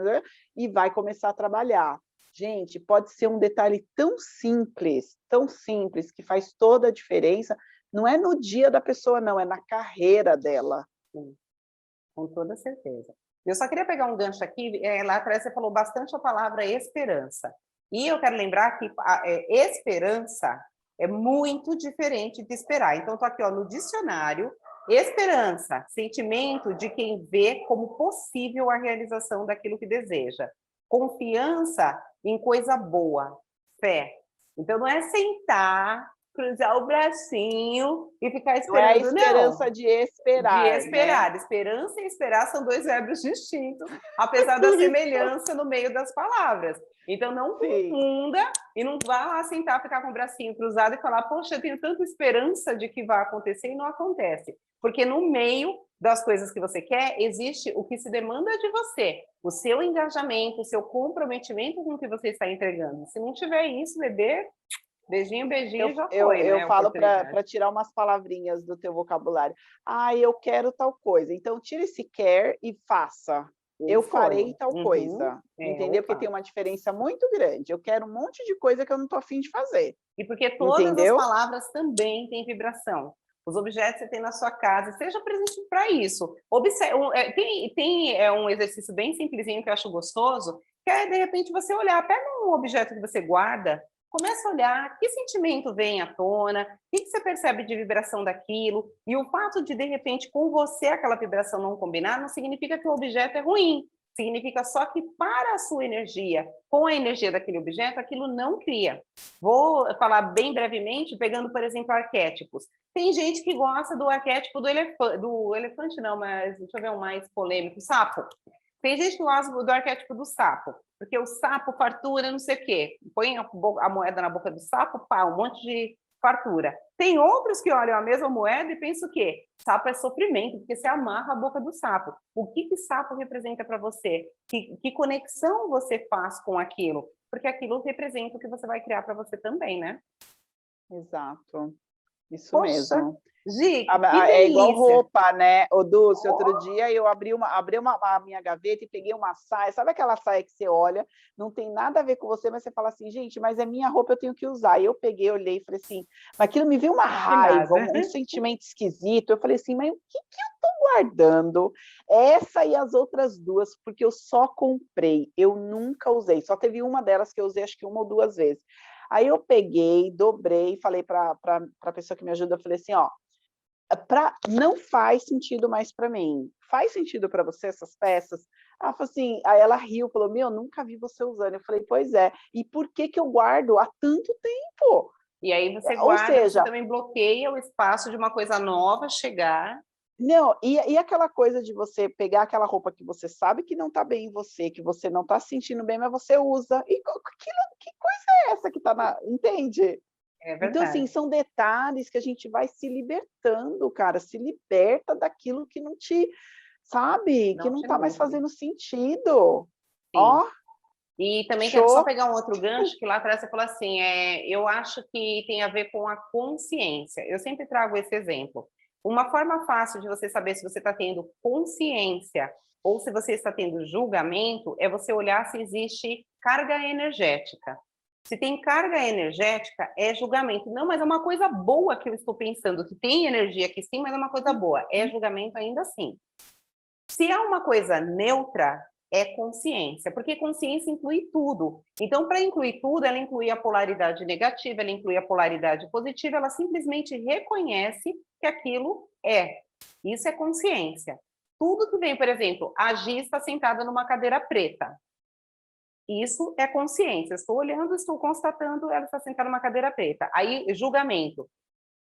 e vai começar a trabalhar. Gente, pode ser um detalhe tão simples, que faz toda a diferença. Não é no dia da pessoa, não, é na carreira dela. Sim, com toda certeza. Eu só queria pegar um gancho aqui, lá atrás você falou bastante a palavra esperança. E eu quero lembrar que esperança é muito diferente de esperar. Então, estou aqui ó, no dicionário, esperança, sentimento de quem vê como possível a realização daquilo que deseja. Confiança em coisa boa, fé. Então, não é sentar, cruzar o bracinho e ficar Não é a esperando, não. esperança de De esperar, né? esperar. Esperança e esperar são dois verbos distintos, apesar da Isso, semelhança no meio das palavras. Então, não sim. confunda e não vá lá sentar, ficar com o bracinho cruzado e falar, poxa, eu tenho tanta esperança de que vai acontecer e não acontece. Porque no meio das coisas que você quer, existe o que se demanda de você, o seu engajamento, o seu comprometimento com o que você está entregando. Se não tiver isso, bebê, beijinho, beijinho, já foi, Eu né, a falo oportunidade. para tirar umas palavrinhas do teu vocabulário. Ah, eu quero tal coisa. Então, tira esse quer e faça. E Eu foi. farei tal Uhum. coisa. Entendeu? Porque tem Opa. uma diferença muito grande. Eu quero um monte de coisa que eu não estou afim de fazer. E porque todas as Entendeu? palavras também têm vibração. Os objetos que você tem na sua casa, seja presente para isso. Tem um exercício bem simplesinho que eu acho gostoso, que é, de repente, você olhar, pega um objeto que você guarda, começa a olhar que sentimento vem à tona, o que você percebe de vibração daquilo, e o fato de repente, com você aquela vibração não combinar, não significa que o objeto é ruim, significa só que para a sua energia, com a energia daquele objeto, aquilo não cria. Vou falar bem brevemente, pegando, por exemplo, arquétipos. Tem gente que gosta do arquétipo do elefante não, mas deixa eu ver um mais polêmico, sapo. Tem gente que gosta do arquétipo do sapo, porque o sapo fartura, não sei o quê. Põe a moeda na boca do sapo, pá, um monte de fartura. Tem outros que olham a mesma moeda e pensam o quê? Sapo é sofrimento, porque você amarra a boca do sapo. O que sapo representa para você? Que conexão você faz com aquilo? Porque aquilo representa o que você vai criar para você também, né? Exato. Isso Poxa, mesmo. Gi, que É igual delícia! roupa, né? Ô, Dulce, outro dia eu a minha gaveta e peguei uma saia. Sabe aquela saia que você olha, não tem nada a ver com você, mas você fala assim, gente, mas é minha roupa, eu tenho que usar. E eu peguei, olhei e falei assim, mas aquilo me veio uma Que raiva, nada. um sentimento esquisito. Eu falei assim, mas o que eu tô guardando? Essa e as outras duas, porque eu só comprei, eu nunca usei. Só teve uma delas que eu usei, acho que uma ou duas vezes. Aí eu peguei, dobrei, falei para a pessoa que me ajuda, eu falei assim, ó, não faz sentido mais para mim. Faz sentido para você essas peças? Ela falou assim, aí ela riu, falou, meu, nunca vi você usando. Eu falei, pois é. E por que que eu guardo há tanto tempo? E aí você Ou guarda, você seja, também bloqueia o espaço de uma coisa nova chegar. não, e aquela coisa de você pegar aquela roupa que você sabe que não está bem em você, que você não está se sentindo bem, mas você usa. E que coisa é essa que está na. Entende? É Então, assim, verdade. são detalhes que a gente vai se libertando, cara, se liberta daquilo que não te, sabe, que Não não te está mais nutre. fazendo sentido. Sim. Ó, E também quero só show. pegar um outro gancho, que lá atrás você falou assim, eu acho que tem a ver com a consciência. Eu sempre trago esse exemplo. Uma forma fácil de você saber se você está tendo consciência ou se você está tendo julgamento é você olhar se existe carga energética. Se tem carga energética, é julgamento. Não, mas é uma coisa boa que eu estou pensando, que tem energia aqui sim, mas é uma coisa boa. É julgamento ainda assim. Se é uma coisa neutra, é consciência, porque consciência inclui tudo. Então, para incluir tudo, ela inclui a polaridade negativa, ela inclui a polaridade positiva, ela simplesmente reconhece que aquilo é. Isso é consciência. Tudo que vem, por exemplo, a Gi está sentada numa cadeira preta. Isso é consciência. Estou olhando, estou constatando, ela está sentada numa cadeira preta. Aí, julgamento.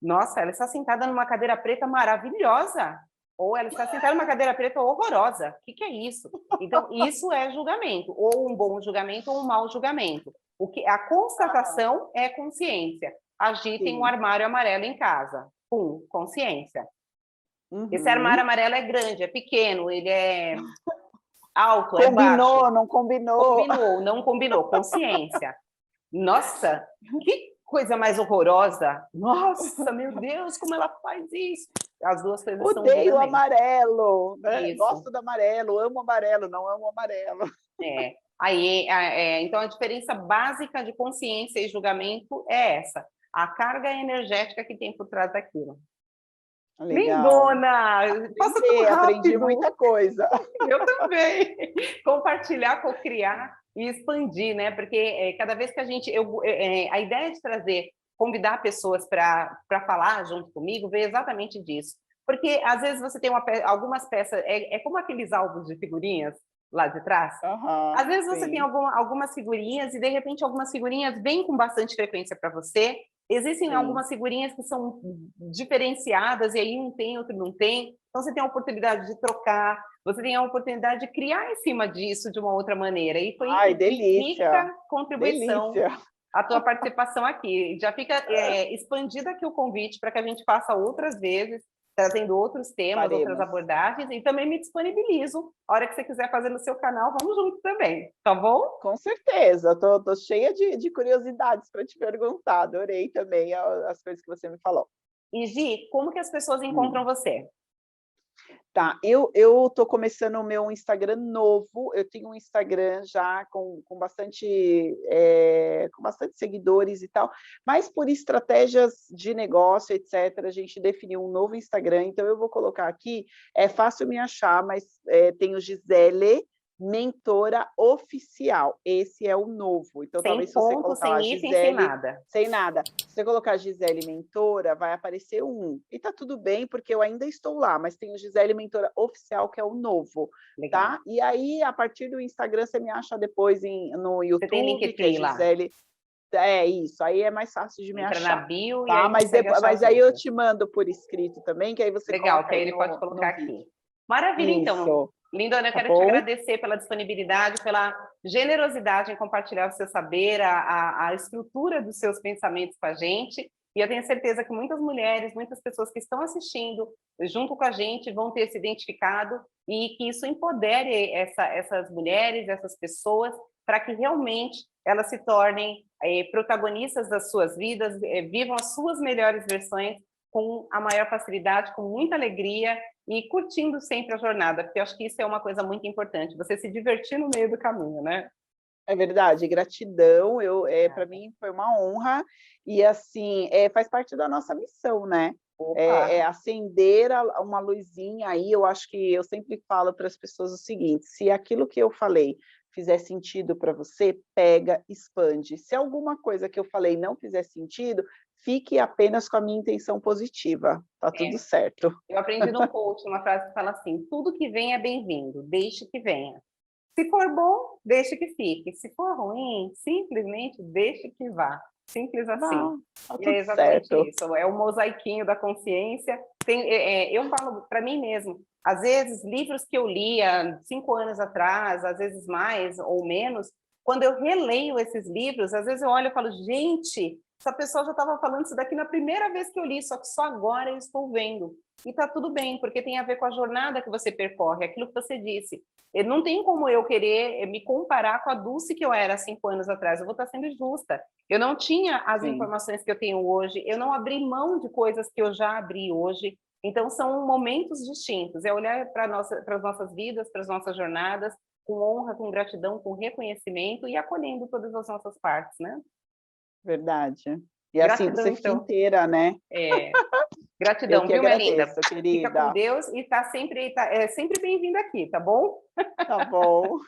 Nossa, ela está sentada numa cadeira preta maravilhosa. Ou ela está sentada numa cadeira preta horrorosa. O que é isso? Então, isso é julgamento. Ou um bom julgamento ou um mau julgamento. A Ah, constatação é consciência. A Gi tem um sim. armário amarelo em casa. Pum, consciência. Esse armário Uhum. amarelo é grande, é pequeno, ele é alto, é baixo. Combinou, não combinou. Combinou, não combinou. Consciência. Nossa, que coisa mais horrorosa! Nossa, meu Deus, como ela faz isso! As duas coisas são Odeio julgamento. amarelo, né? Isso, Gosto do amarelo, amo amarelo, não amo amarelo. é. Aí, então, a diferença básica de consciência e julgamento é essa. A carga energética que tem por trás daquilo. Legal. Lindona! Passa tão Aprendi muita rápido! coisa. Eu também. Compartilhar, co-criar e expandir, né? Porque cada vez que a gente. A ideia de trazer, convidar pessoas para falar junto comigo veio exatamente disso. Porque às vezes você tem algumas peças, é como aqueles álbuns de figurinhas lá de trás. Aham, Às vezes você tem sim, algumas figurinhas e de repente algumas figurinhas vêm com bastante frequência para você. Existem sim. algumas figurinhas que são diferenciadas e aí um tem, outro não tem. Então você tem a oportunidade de trocar, você tem a oportunidade de criar em cima disso de uma outra maneira. E foi Ai, de delícia, rica contribuição delícia. a tua participação aqui. Já fica expandido aqui o convite para que a gente faça outras vezes, trazendo outros temas, outras Faremos. abordagens, e também me disponibilizo. A hora que você quiser fazer no seu canal, vamos junto também, tá bom? Com certeza, tô cheia de curiosidades para te perguntar. Adorei também as coisas que você me falou. E Gi, como que as pessoas encontram Hum. você? Tá, eu tô começando o meu Instagram novo. Eu tenho um Instagram já com bastante seguidores e tal, mas por estratégias de negócio, etc., a gente definiu um novo Instagram. Então eu vou colocar aqui, é fácil me achar, mas tenho Gisele Mentora Oficial. Esse é o novo. Então, Sem talvez se você ponto, colocar lá sem item, sem Gisele, nada. sem nada. Se você colocar Gisele Mentora, vai aparecer um. E tá tudo bem, porque eu ainda estou lá, mas tem o Gisele Mentora Oficial, que é o novo, Legal. tá? E aí, a partir do Instagram, você me acha depois no Você tem YouTube, que é Linktree lá. Gisele. É isso, aí é mais fácil de me Entra na achar, bio e tá? aí consegue achar Mas as aí eu outras. te mando por escrito também, que aí você Legal, coloca que aí aí ele pode no colocar vídeo. aqui. Maravilha, então. Isso, Lindona, eu tá quero te bom? agradecer pela disponibilidade, pela generosidade em compartilhar o seu saber, a estrutura dos seus pensamentos com a gente. E eu tenho certeza que muitas mulheres, muitas pessoas que estão assistindo junto com a gente vão ter se identificado e que isso empodere essas mulheres, essas pessoas, para que realmente elas se tornem protagonistas das suas vidas, vivam as suas melhores versões com a maior facilidade, com muita alegria e curtindo sempre a jornada, porque eu acho que isso é uma coisa muito importante, você se divertir no meio do caminho, né? É verdade, gratidão, para mim foi uma honra, e assim, faz parte da nossa missão, né? Opa! Acender uma luzinha aí, eu acho que eu sempre falo para as pessoas o seguinte: se aquilo que eu falei fizer sentido para você, pega, expande. Se alguma coisa que eu falei não fizer sentido, fique apenas com a minha intenção positiva, tá tudo É, certo. eu aprendi num coach uma frase que fala assim: tudo que vem é bem-vindo, deixe que venha. Se for bom, deixe que fique. Se for ruim, simplesmente deixe que vá. Simples assim. Não, tá E é tudo exatamente certo. isso. É o mosaiquinho da consciência. Eu falo para mim mesmo, às vezes, livros que eu li há 5 anos atrás, às vezes mais ou menos, quando eu releio esses livros, às vezes eu olho e falo, gente, essa pessoa já estava falando isso daqui na primeira vez que eu li, só que só agora eu estou vendo. E está tudo bem, porque tem a ver com a jornada que você percorre, aquilo que você disse. Não tem como eu querer me comparar com a Dulce que eu era há 5 anos atrás, eu vou estar sendo justa. Eu não tinha as Sim. informações que eu tenho hoje, eu não abri mão de coisas que eu já abri hoje, então são momentos distintos, é olhar para as nossas vidas, para as nossas jornadas, com honra, com gratidão, com reconhecimento e acolhendo todas as nossas partes, né? Verdade. E assim Gratidão, você fica então. inteira, né. Eu Gratidão, que viu, minha linda? agradeço, Fica com querida. Deus e é sempre bem-vinda aqui, tá bom? Tá bom.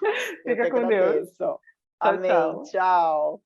Eu que Fica com Deus. agradeço. Tchau, Amém. tchau. Tchau.